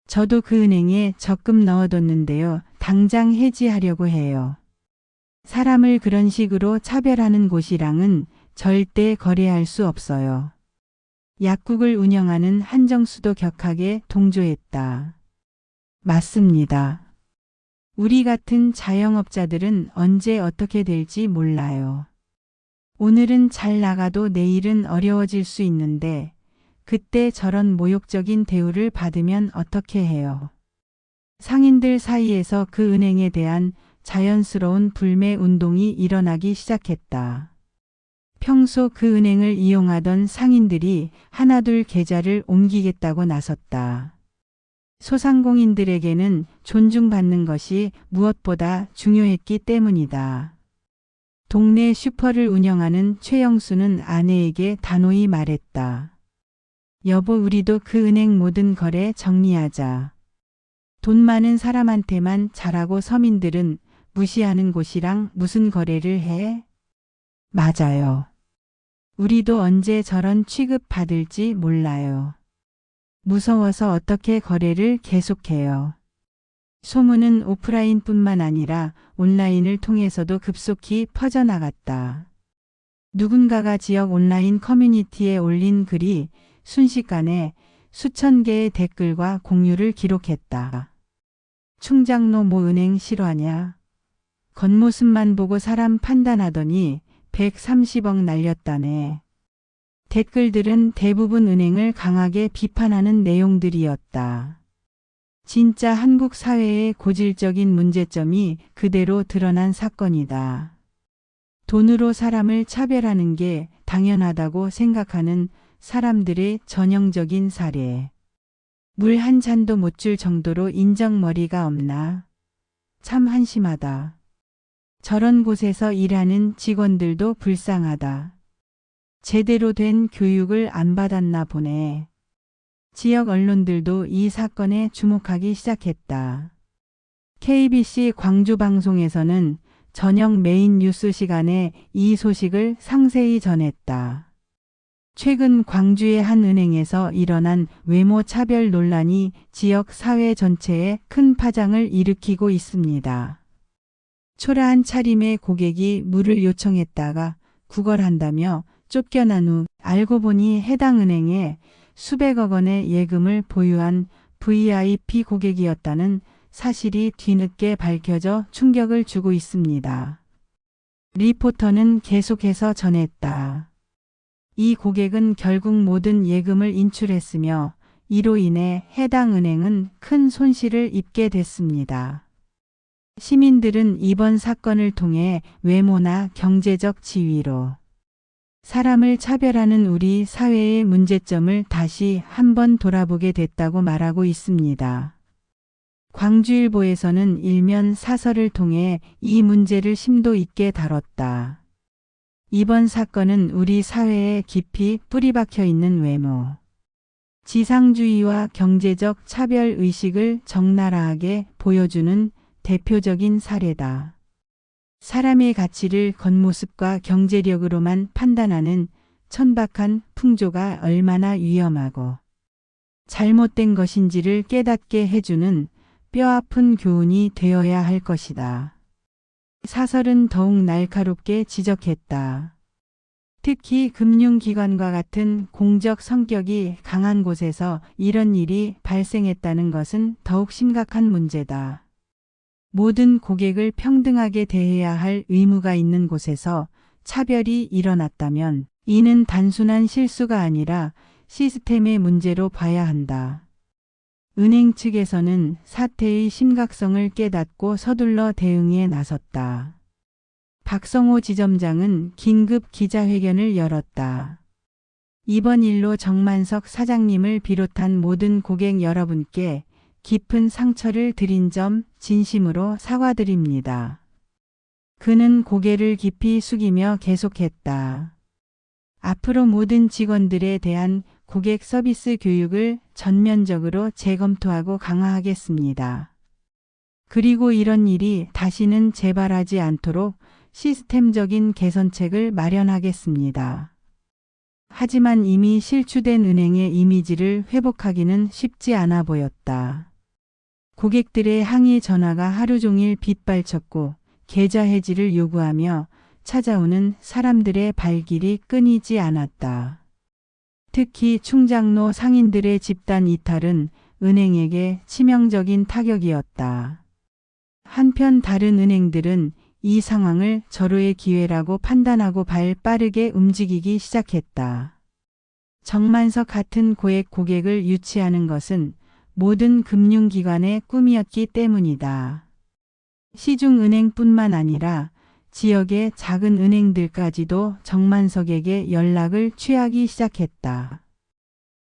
저도 그 은행에 적금 넣어뒀는데요. 당장 해지하려고 해요. 사람을 그런 식으로 차별하는 곳이랑은 절대 거래할 수 없어요. 약국을 운영하는 한정수도 격하게 동조했다. 맞습니다. 우리 같은 자영업자들은 언제 어떻게 될지 몰라요. 오늘은 잘 나가도 내일은 어려워질 수 있는데 그때 저런 모욕적인 대우를 받으면 어떻게 해요? 상인들 사이에서 그 은행에 대한 자연스러운 불매 운동이 일어나기 시작했다. 평소 그 은행을 이용하던 상인들이 하나둘 계좌를 옮기겠다고 나섰다. 소상공인들에게는 존중받는 것이 무엇보다 중요했기 때문이다. 동네 슈퍼를 운영하는 최영수는 아내에게 단호히 말했다. 여보, 우리도 그 은행 모든 거래 정리하자. 돈 많은 사람한테만 잘하고 서민들은 무시하는 곳이랑 무슨 거래를 해? 맞아요. 우리도 언제 저런 취급 받을지 몰라요. 무서워서 어떻게 거래를 계속해요. 소문은 오프라인뿐만 아니라 온라인을 통해서도 급속히 퍼져나갔다. 누군가가 지역 온라인 커뮤니티에 올린 글이 순식간에 수천 개의 댓글과 공유를 기록했다. 충장로 모 은행 실화냐? 겉모습만 보고 사람 판단하더니 130억 날렸다네. 댓글들은 대부분 은행을 강하게 비판하는 내용들이었다. 진짜 한국 사회의 고질적인 문제점이 그대로 드러난 사건이다. 돈으로 사람을 차별하는 게 당연하다고 생각하는 사람들의 전형적인 사례. 물 한 잔도 못 줄 정도로 인정머리가 없나? 참 한심하다. 저런 곳에서 일하는 직원들도 불쌍하다. 제대로 된 교육을 안 받았나 보네. 지역 언론들도 이 사건에 주목하기 시작했다. KBC 광주방송에서는 저녁 메인 뉴스 시간에 이 소식을 상세히 전했다. 최근 광주의 한 은행에서 일어난 외모 차별 논란이 지역 사회 전체에 큰 파장을 일으키고 있습니다. 초라한 차림의 고객이 물을 요청했다가 구걸한다며 쫓겨난 후 알고 보니 해당 은행에 수백억 원의 예금을 보유한 VIP 고객이었다는 사실이 뒤늦게 밝혀져 충격을 주고 있습니다. 리포터는 계속해서 전했다. 이 고객은 결국 모든 예금을 인출했으며 이로 인해 해당 은행은 큰 손실을 입게 됐습니다. 시민들은 이번 사건을 통해 외모나 경제적 지위로 사람을 차별하는 우리 사회의 문제점을 다시 한번 돌아보게 됐다고 말하고 있습니다. 광주일보에서는 일면 사설을 통해 이 문제를 심도 있게 다뤘다. 이번 사건은 우리 사회에 깊이 뿌리박혀 있는 외모, 지상주의와 경제적 차별의식을 적나라하게 보여주는 대표적인 사례다. 사람의 가치를 겉모습과 경제력으로만 판단하는 천박한 풍조가 얼마나 위험하고 잘못된 것인지를 깨닫게 해주는 뼈아픈 교훈이 되어야 할 것이다. 사설은 더욱 날카롭게 지적했다. 특히 금융기관과 같은 공적 성격이 강한 곳에서 이런 일이 발생했다는 것은 더욱 심각한 문제다. 모든 고객을 평등하게 대해야 할 의무가 있는 곳에서 차별이 일어났다면 이는 단순한 실수가 아니라 시스템의 문제로 봐야 한다. 은행 측에서는 사태의 심각성을 깨닫고 서둘러 대응에 나섰다. 박성호 지점장은 긴급 기자회견을 열었다. 이번 일로 정만석 사장님을 비롯한 모든 고객 여러분께 깊은 상처를 드린 점 진심으로 사과드립니다. 그는 고개를 깊이 숙이며 계속했다. 앞으로 모든 직원들에 대한 고객 서비스 교육을 전면적으로 재검토하고 강화하겠습니다. 그리고 이런 일이 다시는 재발하지 않도록 시스템적인 개선책을 마련하겠습니다. 하지만 이미 실추된 은행의 이미지를 회복하기는 쉽지 않아 보였다. 고객들의 항의 전화가 하루 종일 빗발쳤고 계좌 해지를 요구하며 찾아오는 사람들의 발길이 끊이지 않았다. 특히 충장로 상인들의 집단 이탈은 은행에게 치명적인 타격이었다. 한편 다른 은행들은 이 상황을 절호의 기회라고 판단하고 발 빠르게 움직이기 시작했다. 정만석 같은 고액 고객을 유치하는 것은 모든 금융기관의 꿈이었기 때문이다. 시중은행뿐만 아니라 지역의 작은 은행들까지도 정만석에게 연락을 취하기 시작했다.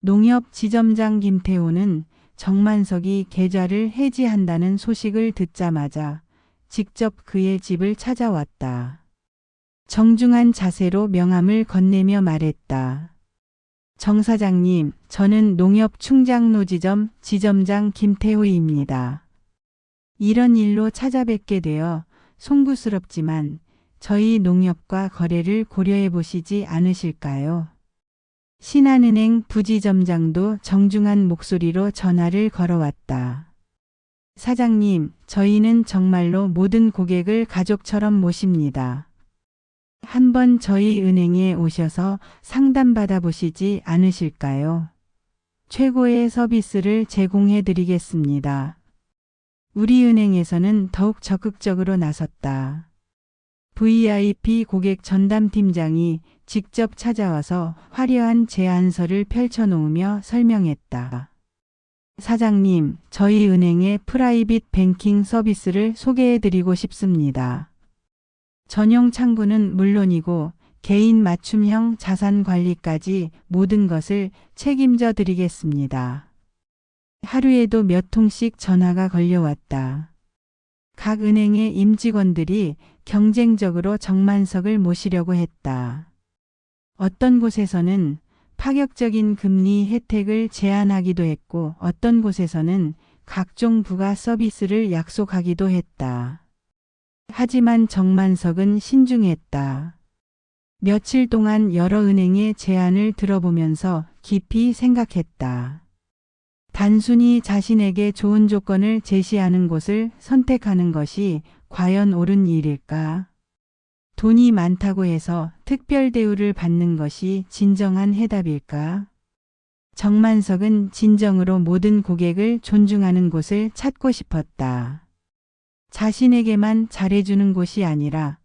농협 지점장 김태호는 정만석이 계좌를 해지한다는 소식을 듣자마자 직접 그의 집을 찾아왔다. 정중한 자세로 명함을 건네며 말했다. 정 사장님, 저는 농협 충장로지점 지점장 김태호입니다. 이런 일로 찾아뵙게 되어 송구스럽지만 저희 농협과 거래를 고려해 보시지 않으실까요? 신한은행 부지점장도 정중한 목소리로 전화를 걸어왔다. 사장님, 저희는 정말로 모든 고객을 가족처럼 모십니다. 한번 저희 은행에 오셔서 상담받아 보시지 않으실까요? 최고의 서비스를 제공해 드리겠습니다. 우리 은행에서는 더욱 적극적으로 나섰다. VIP 고객 전담팀장이 직접 찾아와서 화려한 제안서를 펼쳐놓으며 설명했다. 사장님, 저희 은행의 프라이빗 뱅킹 서비스를 소개해드리고 싶습니다. 전용 창구는 물론이고 개인 맞춤형 자산 관리까지 모든 것을 책임져 드리겠습니다. 하루에도 몇 통씩 전화가 걸려왔다. 각 은행의 임직원들이 경쟁적으로 정만석을 모시려고 했다. 어떤 곳에서는 파격적인 금리 혜택을 제안하기도 했고 어떤 곳에서는 각종 부가 서비스를 약속하기도 했다. 하지만 정만석은 신중했다. 며칠 동안 여러 은행의 제안을 들어보면서 깊이 생각했다. 단순히 자신에게 좋은 조건을 제시하는 곳을 선택하는 것이 과연 옳은 일일까? 돈이 많다고 해서 특별 대우를 받는 것이 진정한 해답일까? 정만석은 진정으로 모든 고객을 존중하는 곳을 찾고 싶었다. 자신에게만 잘해주는 곳이 아니라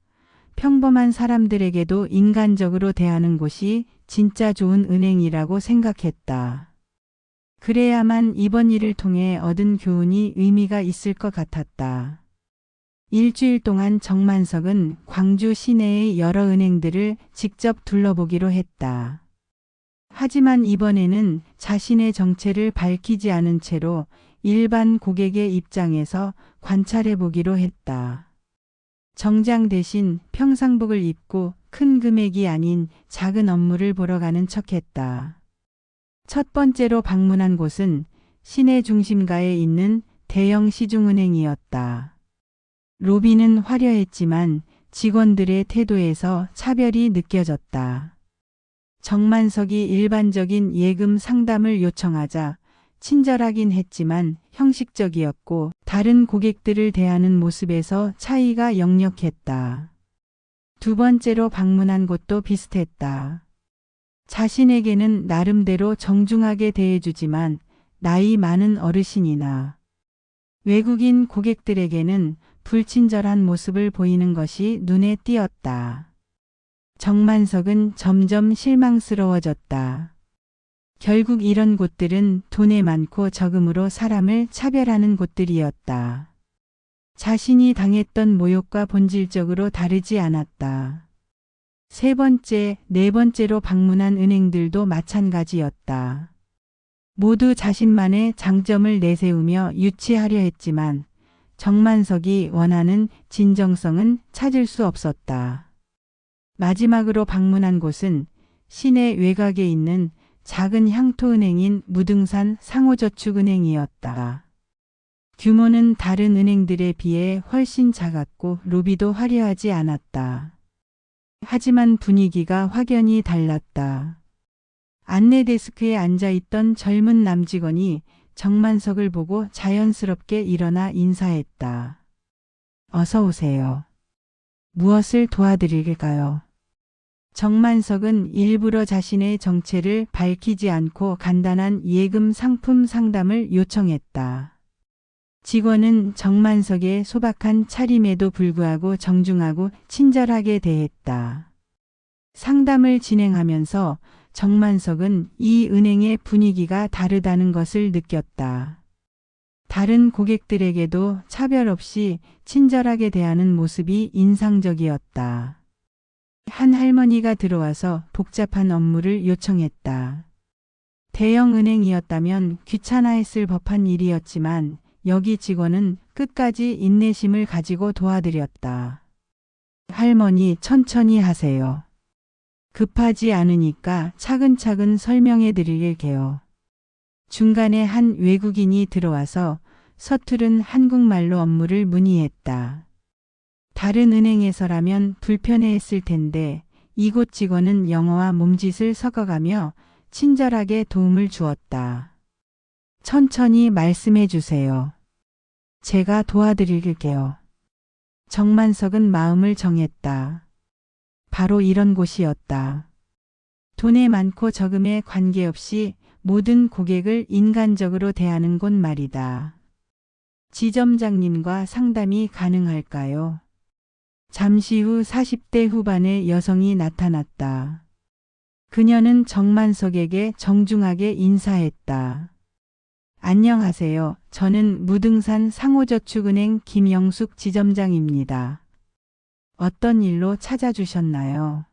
평범한 사람들에게도 인간적으로 대하는 곳이 진짜 좋은 은행이라고 생각했다. 그래야만 이번 일을 통해 얻은 교훈이 의미가 있을 것 같았다. 일주일 동안 정만석은 광주 시내의 여러 은행들을 직접 둘러보기로 했다. 하지만 이번에는 자신의 정체를 밝히지 않은 채로 일반 고객의 입장에서 관찰해 보기로 했다. 정장 대신 평상복을 입고 큰 금액이 아닌 작은 업무를 보러 가는 척했다. 첫 번째로 방문한 곳은 시내 중심가에 있는 대형 시중은행이었다. 로비는 화려했지만 직원들의 태도에서 차별이 느껴졌다. 정만석이 일반적인 예금 상담을 요청하자 친절하긴 했지만 형식적이었고 다른 고객들을 대하는 모습에서 차이가 역력했다. 두 번째로 방문한 곳도 비슷했다. 자신에게는 나름대로 정중하게 대해주지만 나이 많은 어르신이나 외국인 고객들에게는 불친절한 모습을 보이는 것이 눈에 띄었다. 정만석은 점점 실망스러워졌다. 결국 이런 곳들은 돈에 많고 적음으로 사람을 차별하는 곳들이었다. 자신이 당했던 모욕과 본질적으로 다르지 않았다. 세 번째, 네 번째로 방문한 은행들도 마찬가지였다. 모두 자신만의 장점을 내세우며 유치하려 했지만 정만석이 원하는 진정성은 찾을 수 없었다. 마지막으로 방문한 곳은 시내 외곽에 있는 작은 향토은행인 무등산 상호저축은행이었다. 규모는 다른 은행들에 비해 훨씬 작았고 로비도 화려하지 않았다. 하지만 분위기가 확연히 달랐다. 안내 데스크에 앉아있던 젊은 남직원이 정만석을 보고 자연스럽게 일어나 인사했다. 어서 오세요. 무엇을 도와드릴까요? 정만석은 일부러 자신의 정체를 밝히지 않고 간단한 예금 상품 상담을 요청했다. 직원은 정만석의 소박한 차림에도 불구하고 정중하고 친절하게 대했다. 상담을 진행하면서 정만석은 이 은행의 분위기가 다르다는 것을 느꼈다. 다른 고객들에게도 차별 없이 친절하게 대하는 모습이 인상적이었다. 한 할머니가 들어와서 복잡한 업무를 요청했다. 대형 은행이었다면 귀찮아했을 법한 일이었지만 여기 직원은 끝까지 인내심을 가지고 도와드렸다. 할머니, 천천히 하세요. 급하지 않으니까 차근차근 설명해 드릴게요. 중간에 한 외국인이 들어와서 서투른 한국말로 업무를 문의했다. 다른 은행에서라면 불편해했을 텐데 이곳 직원은 영어와 몸짓을 섞어가며 친절하게 도움을 주었다. 천천히 말씀해 주세요. 제가 도와드릴게요. 정만석은 마음을 정했다. 바로 이런 곳이었다. 돈에 많고 적음에 관계없이 모든 고객을 인간적으로 대하는 곳 말이다. 지점장님과 상담이 가능할까요? 잠시 후 40대 후반의 여성이 나타났다. 그녀는 정만석에게 정중하게 인사했다. 안녕하세요. 저는 무등산 상호저축은행 김영숙 지점장입니다. 어떤 일로 찾아주셨나요?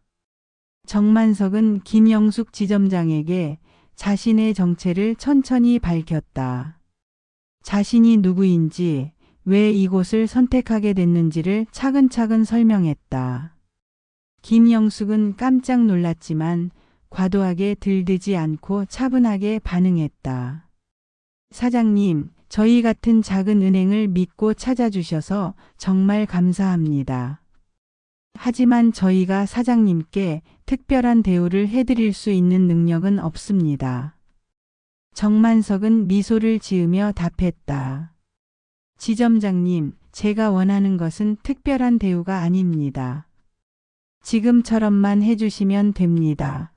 정만석은 김영숙 지점장에게 자신의 정체를 천천히 밝혔다. 자신이 누구인지, 왜 이곳을 선택하게 됐는지를 차근차근 설명했다. 김영숙은 깜짝 놀랐지만 과도하게 들뜨지 않고 차분하게 반응했다. 사장님, 저희 같은 작은 은행을 믿고 찾아주셔서 정말 감사합니다. 하지만 저희가 사장님께 특별한 대우를 해드릴 수 있는 능력은 없습니다. 정만석은 미소를 지으며 답했다. 지점장님, 제가 원하는 것은 특별한 대우가 아닙니다. 지금처럼만 해주시면 됩니다.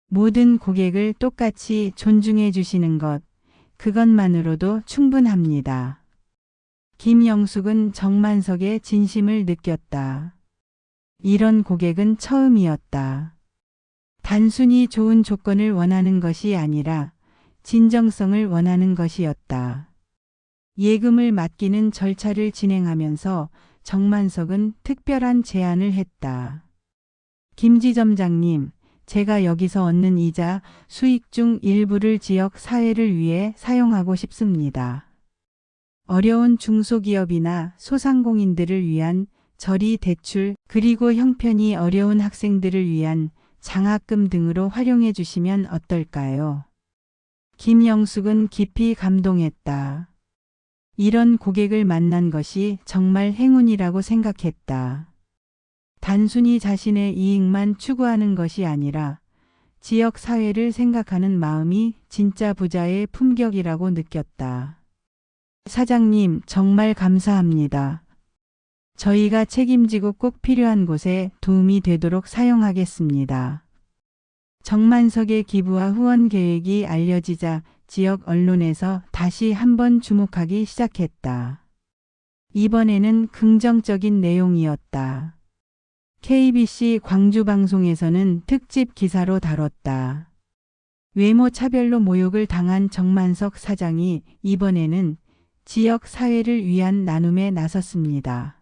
모든 고객을 똑같이 존중해 주시는 것, 그것만으로도 충분합니다. 김영숙은 정만석의 진심을 느꼈다. 이런 고객은 처음이었다. 단순히 좋은 조건을 원하는 것이 아니라 진정성을 원하는 것이었다. 예금을 맡기는 절차를 진행하면서 정만석은 특별한 제안을 했다. 김 지점장님, 제가 여기서 얻는 이자 수익 중 일부를 지역 사회를 위해 사용하고 싶습니다. 어려운 중소기업이나 소상공인들을 위한 저리 대출, 그리고 형편이 어려운 학생들을 위한 장학금 등으로 활용해 주시면 어떨까요? 김영숙은 깊이 감동했다. 이런 고객을 만난 것이 정말 행운이라고 생각했다. 단순히 자신의 이익만 추구하는 것이 아니라 지역 사회를 생각하는 마음이 진짜 부자의 품격이라고 느꼈다. 사장님, 정말 감사합니다. 저희가 책임지고 꼭 필요한 곳에 도움이 되도록 사용하겠습니다. 정만석의 기부와 후원 계획이 알려지자 지역 언론에서 다시 한번 주목하기 시작했다. 이번에는 긍정적인 내용이었다. KBC 광주방송에서는 특집 기사로 다뤘다. 외모 차별로 모욕을 당한 정만석 사장이 이번에는 지역 사회를 위한 나눔에 나섰습니다.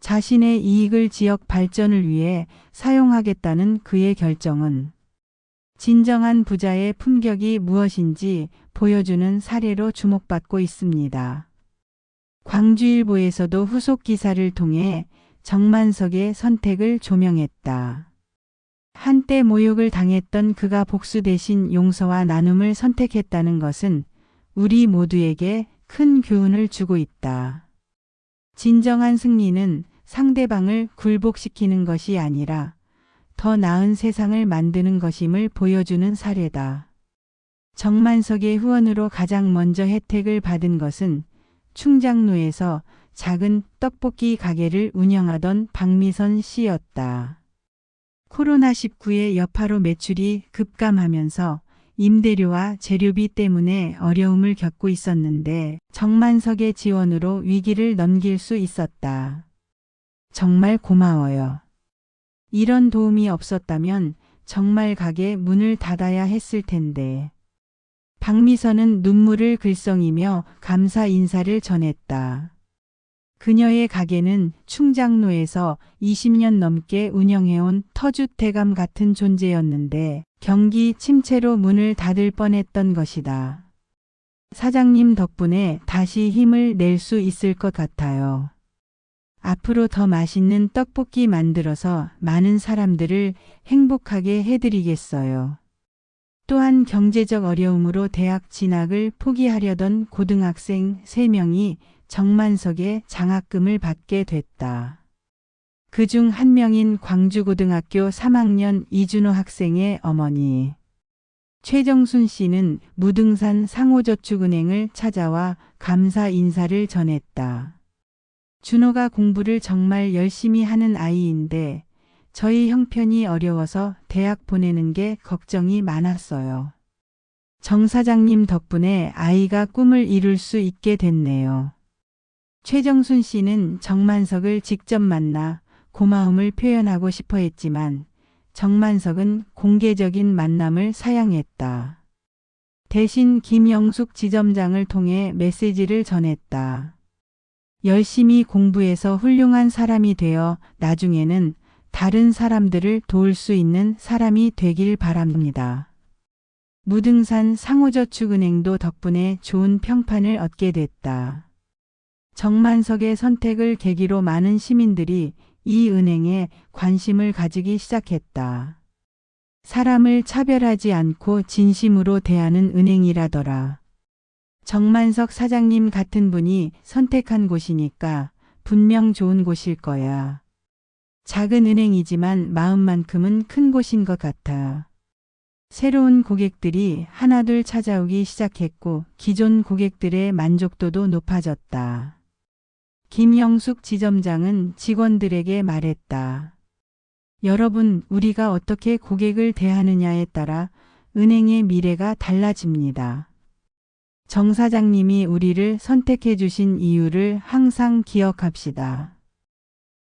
자신의 이익을 지역 발전을 위해 사용하겠다는 그의 결정은 진정한 부자의 품격이 무엇인지 보여주는 사례로 주목받고 있습니다. 광주일보에서도 후속 기사를 통해 정만석의 선택을 조명했다. 한때 모욕을 당했던 그가 복수 대신 용서와 나눔을 선택했다는 것은 우리 모두에게 큰 교훈을 주고 있다. 진정한 승리는 상대방을 굴복시키는 것이 아니라 더 나은 세상을 만드는 것임을 보여주는 사례다. 정만석의 후원으로 가장 먼저 혜택을 받은 것은 충장로에서 작은 떡볶이 가게를 운영하던 박미선 씨였다. 코로나19의 여파로 매출이 급감하면서 임대료와 재료비 때문에 어려움을 겪고 있었는데 정만석의 지원으로 위기를 넘길 수 있었다. 정말 고마워요. 이런 도움이 없었다면 정말 가게 문을 닫아야 했을 텐데. 박미선은 눈물을 글썽이며 감사 인사를 전했다. 그녀의 가게는 충장로에서 20년 넘게 운영해온 터줏대감 같은 존재였는데 경기 침체로 문을 닫을 뻔했던 것이다. 사장님 덕분에 다시 힘을 낼 수 있을 것 같아요. 앞으로 더 맛있는 떡볶이 만들어서 많은 사람들을 행복하게 해드리겠어요. 또한 경제적 어려움으로 대학 진학을 포기하려던 고등학생 3명이 정만석의 장학금을 받게 됐다. 그중 한 명인 광주고등학교 3학년 이준호 학생의 어머니. 최정순 씨는 무등산 상호저축은행을 찾아와 감사 인사를 전했다. 준호가 공부를 정말 열심히 하는 아이인데 저희 형편이 어려워서 대학 보내는 게 걱정이 많았어요. 정 사장님 덕분에 아이가 꿈을 이룰 수 있게 됐네요. 최정순 씨는 정만석을 직접 만나 고마움을 표현하고 싶어 했지만 정만석은 공개적인 만남을 사양했다. 대신 김영숙 지점장을 통해 메시지를 전했다. 열심히 공부해서 훌륭한 사람이 되어 나중에는 다른 사람들을 도울 수 있는 사람이 되길 바랍니다. 무등산 상호저축은행도 덕분에 좋은 평판을 얻게 됐다. 정만석의 선택을 계기로 많은 시민들이 이 은행에 관심을 가지기 시작했다. 사람을 차별하지 않고 진심으로 대하는 은행이라더라. 정만석 사장님 같은 분이 선택한 곳이니까 분명 좋은 곳일 거야. 작은 은행이지만 마음만큼은 큰 곳인 것 같아. 새로운 고객들이 하나둘 찾아오기 시작했고 기존 고객들의 만족도도 높아졌다. 김영숙 지점장은 직원들에게 말했다. 여러분, 우리가 어떻게 고객을 대하느냐에 따라 은행의 미래가 달라집니다. 정 사장님이 우리를 선택해 주신 이유를 항상 기억합시다.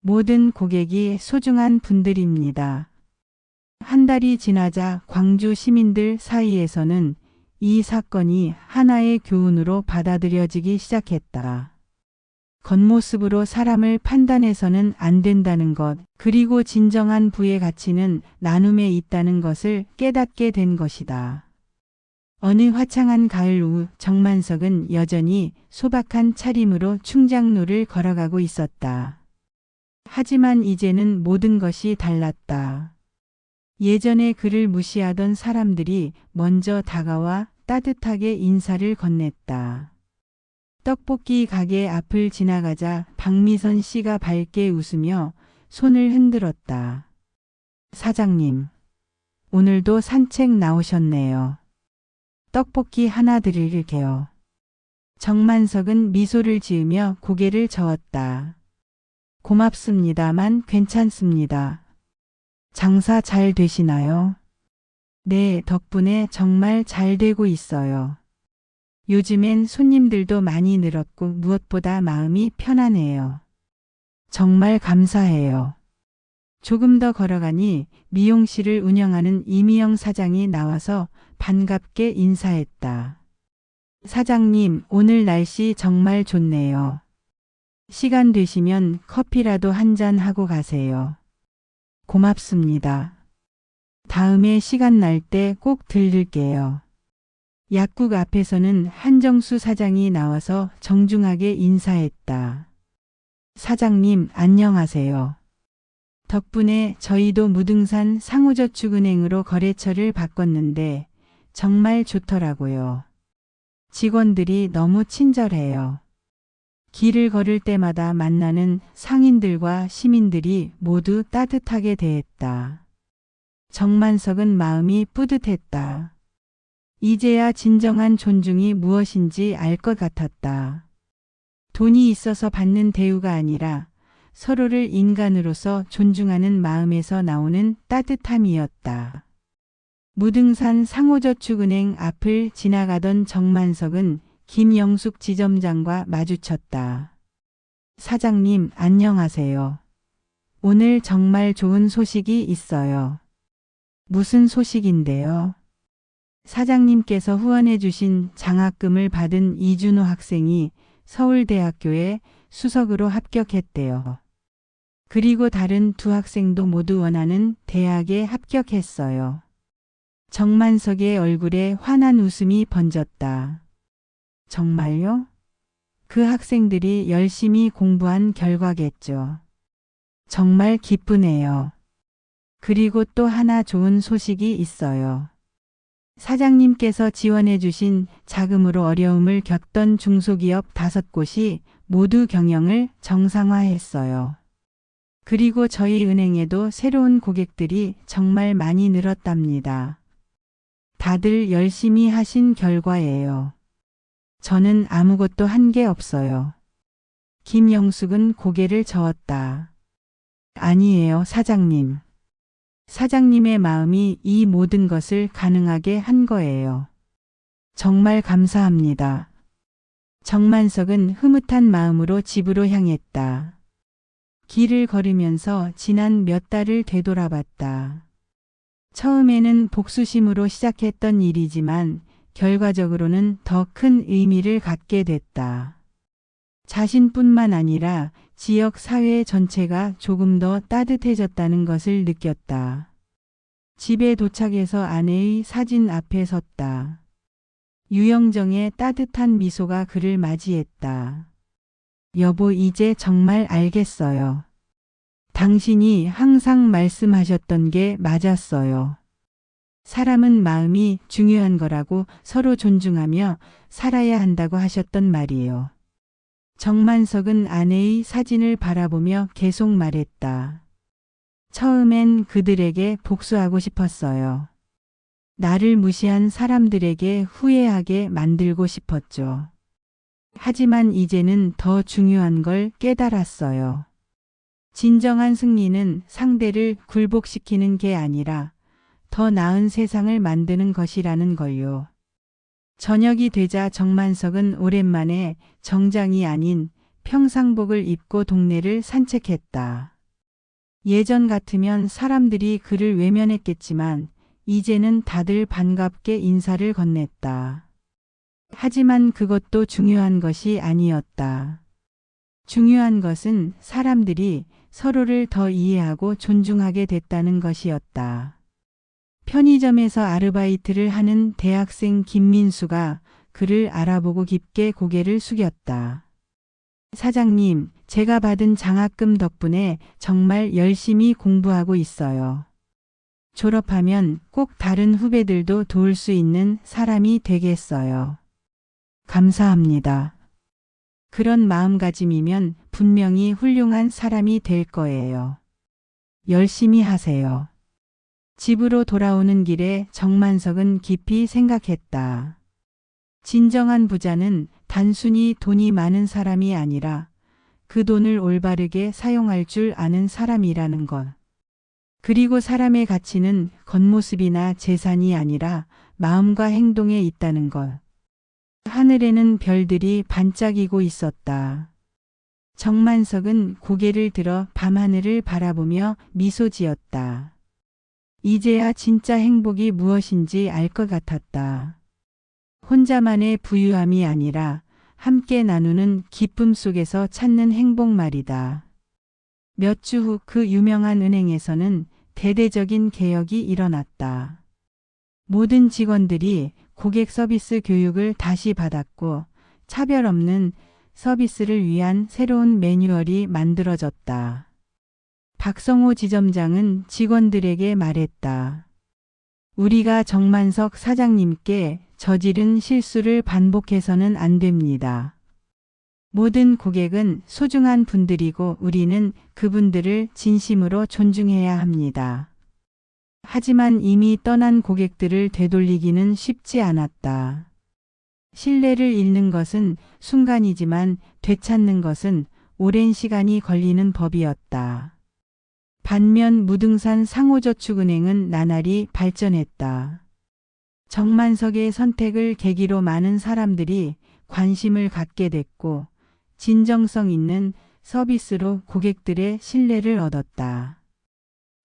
모든 고객이 소중한 분들입니다. 한 달이 지나자 광주 시민들 사이에서는 이 사건이 하나의 교훈으로 받아들여지기 시작했다. 겉모습으로 사람을 판단해서는 안 된다는 것, 그리고 진정한 부의 가치는 나눔에 있다는 것을 깨닫게 된 것이다. 어느 화창한 가을 오후 정만석은 여전히 소박한 차림으로 충장로를 걸어가고 있었다. 하지만 이제는 모든 것이 달랐다. 예전에 그를 무시하던 사람들이 먼저 다가와 따뜻하게 인사를 건넸다. 떡볶이 가게 앞을 지나가자 박미선 씨가 밝게 웃으며 손을 흔들었다. 사장님, 오늘도 산책 나오셨네요. 떡볶이 하나 드릴게요. 정만석은 미소를 지으며 고개를 저었다. 고맙습니다만 괜찮습니다. 장사 잘 되시나요? 네, 덕분에 정말 잘 되고 있어요. 요즘엔 손님들도 많이 늘었고 무엇보다 마음이 편하네요. 정말 감사해요. 조금 더 걸어가니 미용실을 운영하는 이미영 사장이 나와서 반갑게 인사했다. 사장님, 오늘 날씨 정말 좋네요. 시간 되시면 커피라도 한 잔 하고 가세요. 고맙습니다. 다음에 시간 날 때 꼭 들를게요. 약국 앞에서는 한정수 사장이 나와서 정중하게 인사했다. 사장님, 안녕하세요. 덕분에 저희도 무등산 상호저축은행으로 거래처를 바꿨는데 정말 좋더라고요. 직원들이 너무 친절해요. 길을 걸을 때마다 만나는 상인들과 시민들이 모두 따뜻하게 대했다. 정만석은 마음이 뿌듯했다. 이제야 진정한 존중이 무엇인지 알 것 같았다. 돈이 있어서 받는 대우가 아니라 서로를 인간으로서 존중하는 마음에서 나오는 따뜻함이었다. 무등산 상호저축은행 앞을 지나가던 정만석은 김영숙 지점장과 마주쳤다. 사장님, 안녕하세요. 오늘 정말 좋은 소식이 있어요. 무슨 소식인데요? 사장님께서 후원해 주신 장학금을 받은 이준호 학생이 서울대학교에 수석으로 합격했대요. 그리고 다른 두 학생도 모두 원하는 대학에 합격했어요. 정만석의 얼굴에 환한 웃음이 번졌다. 정말요? 그 학생들이 열심히 공부한 결과겠죠. 정말 기쁘네요. 그리고 또 하나 좋은 소식이 있어요. 사장님께서 지원해 주신 자금으로 어려움을 겪던 중소기업 5곳이 모두 경영을 정상화했어요. 그리고 저희 은행에도 새로운 고객들이 정말 많이 늘었답니다. 다들 열심히 하신 결과예요. 저는 아무것도 한 게 없어요. 김영숙은 고개를 저었다. 아니에요, 사장님. 사장님의 마음이 이 모든 것을 가능하게 한 거예요. 정말 감사합니다. 정만석은 흐뭇한 마음으로 집으로 향했다. 길을 걸으면서 지난 몇 달을 되돌아봤다. 처음에는 복수심으로 시작했던 일이지만 결과적으로는 더 큰 의미를 갖게 됐다. 자신뿐만 아니라 지역 사회 전체가 조금 더 따뜻해졌다는 것을 느꼈다. 집에 도착해서 아내의 사진 앞에 섰다. 유영정의 따뜻한 미소가 그를 맞이했다. 여보, 이제 정말 알겠어요. 당신이 항상 말씀하셨던 게 맞았어요. 사람은 마음이 중요한 거라고 서로 존중하며 살아야 한다고 하셨던 말이에요. 정만석은 아내의 사진을 바라보며 계속 말했다. 처음엔 그들에게 복수하고 싶었어요. 나를 무시한 사람들에게 후회하게 만들고 싶었죠. 하지만 이제는 더 중요한 걸 깨달았어요. 진정한 승리는 상대를 굴복시키는 게 아니라 더 나은 세상을 만드는 것이라는 걸요. 저녁이 되자 정만석은 오랜만에 정장이 아닌 평상복을 입고 동네를 산책했다. 예전 같으면 사람들이 그를 외면했겠지만 이제는 다들 반갑게 인사를 건넸다. 하지만 그것도 중요한 것이 아니었다. 중요한 것은 사람들이 서로를 더 이해하고 존중하게 됐다는 것이었다. 편의점에서 아르바이트를 하는 대학생 김민수가 그를 알아보고 깊게 고개를 숙였다. 사장님, 제가 받은 장학금 덕분에 정말 열심히 공부하고 있어요. 졸업하면 꼭 다른 후배들도 도울 수 있는 사람이 되겠어요. 감사합니다. 그런 마음가짐이면 분명히 훌륭한 사람이 될 거예요. 열심히 하세요. 집으로 돌아오는 길에 정만석은 깊이 생각했다. 진정한 부자는 단순히 돈이 많은 사람이 아니라 그 돈을 올바르게 사용할 줄 아는 사람이라는 것. 그리고 사람의 가치는 겉모습이나 재산이 아니라 마음과 행동에 있다는 것. 하늘에는 별들이 반짝이고 있었다. 정만석은 고개를 들어 밤하늘을 바라보며 미소 지었다. 이제야 진짜 행복이 무엇인지 알 것 같았다. 혼자만의 부유함이 아니라 함께 나누는 기쁨 속에서 찾는 행복 말이다. 몇 주 후 그 유명한 은행에서는 대대적인 개혁이 일어났다. 모든 직원들이 고객 서비스 교육을 다시 받았고 차별 없는 서비스를 위한 새로운 매뉴얼이 만들어졌다. 박성호 지점장은 직원들에게 말했다. 우리가 정만석 사장님께 저지른 실수를 반복해서는 안 됩니다. 모든 고객은 소중한 분들이고 우리는 그분들을 진심으로 존중해야 합니다. 하지만 이미 떠난 고객들을 되돌리기는 쉽지 않았다. 신뢰를 잃는 것은 순간이지만 되찾는 것은 오랜 시간이 걸리는 법이었다. 반면 무등산 상호저축은행은 나날이 발전했다. 정만석의 선택을 계기로 많은 사람들이 관심을 갖게 됐고 진정성 있는 서비스로 고객들의 신뢰를 얻었다.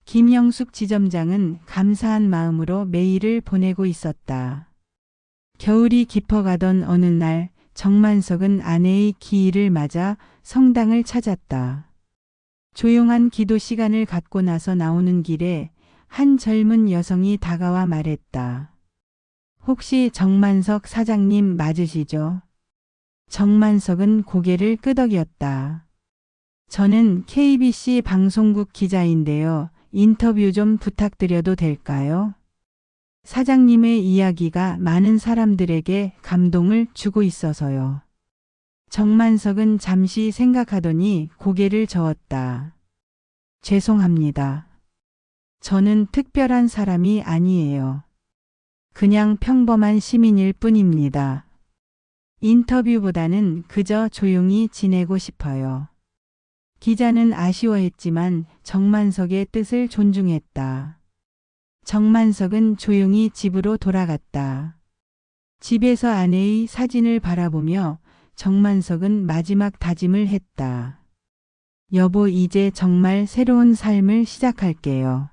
김영숙 지점장은 감사한 마음으로 메일을 보내고 있었다. 겨울이 깊어가던 어느 날 정만석은 아내의 기일을 맞아 성당을 찾았다. 조용한 기도 시간을 갖고 나서 나오는 길에 한 젊은 여성이 다가와 말했다. 혹시 정만석 사장님 맞으시죠? 정만석은 고개를 끄덕였다. 저는 KBC 방송국 기자인데요. 인터뷰 좀 부탁드려도 될까요? 사장님의 이야기가 많은 사람들에게 감동을 주고 있어서요. 정만석은 잠시 생각하더니 고개를 저었다. 죄송합니다. 저는 특별한 사람이 아니에요. 그냥 평범한 시민일 뿐입니다. 인터뷰보다는 그저 조용히 지내고 싶어요. 기자는 아쉬워했지만 정만석의 뜻을 존중했다. 정만석은 조용히 집으로 돌아갔다. 집에서 아내의 사진을 바라보며 정만석은 마지막 다짐을 했다. 여보, 이제 정말 새로운 삶을 시작할게요.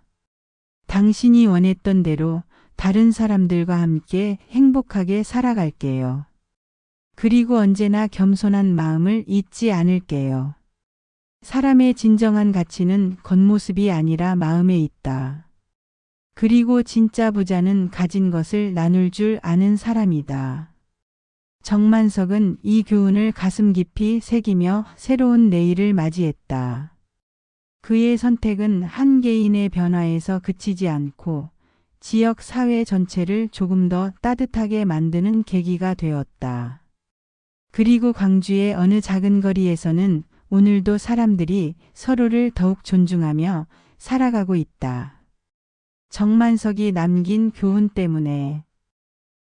당신이 원했던 대로 다른 사람들과 함께 행복하게 살아갈게요. 그리고 언제나 겸손한 마음을 잊지 않을게요. 사람의 진정한 가치는 겉모습이 아니라 마음에 있다. 그리고 진짜 부자는 가진 것을 나눌 줄 아는 사람이다. 정만석은 이 교훈을 가슴 깊이 새기며 새로운 내일을 맞이했다. 그의 선택은 한 개인의 변화에서 그치지 않고 지역 사회 전체를 조금 더 따뜻하게 만드는 계기가 되었다. 그리고 광주의 어느 작은 거리에서는 오늘도 사람들이 서로를 더욱 존중하며 살아가고 있다. 정만석이 남긴 교훈 때문에.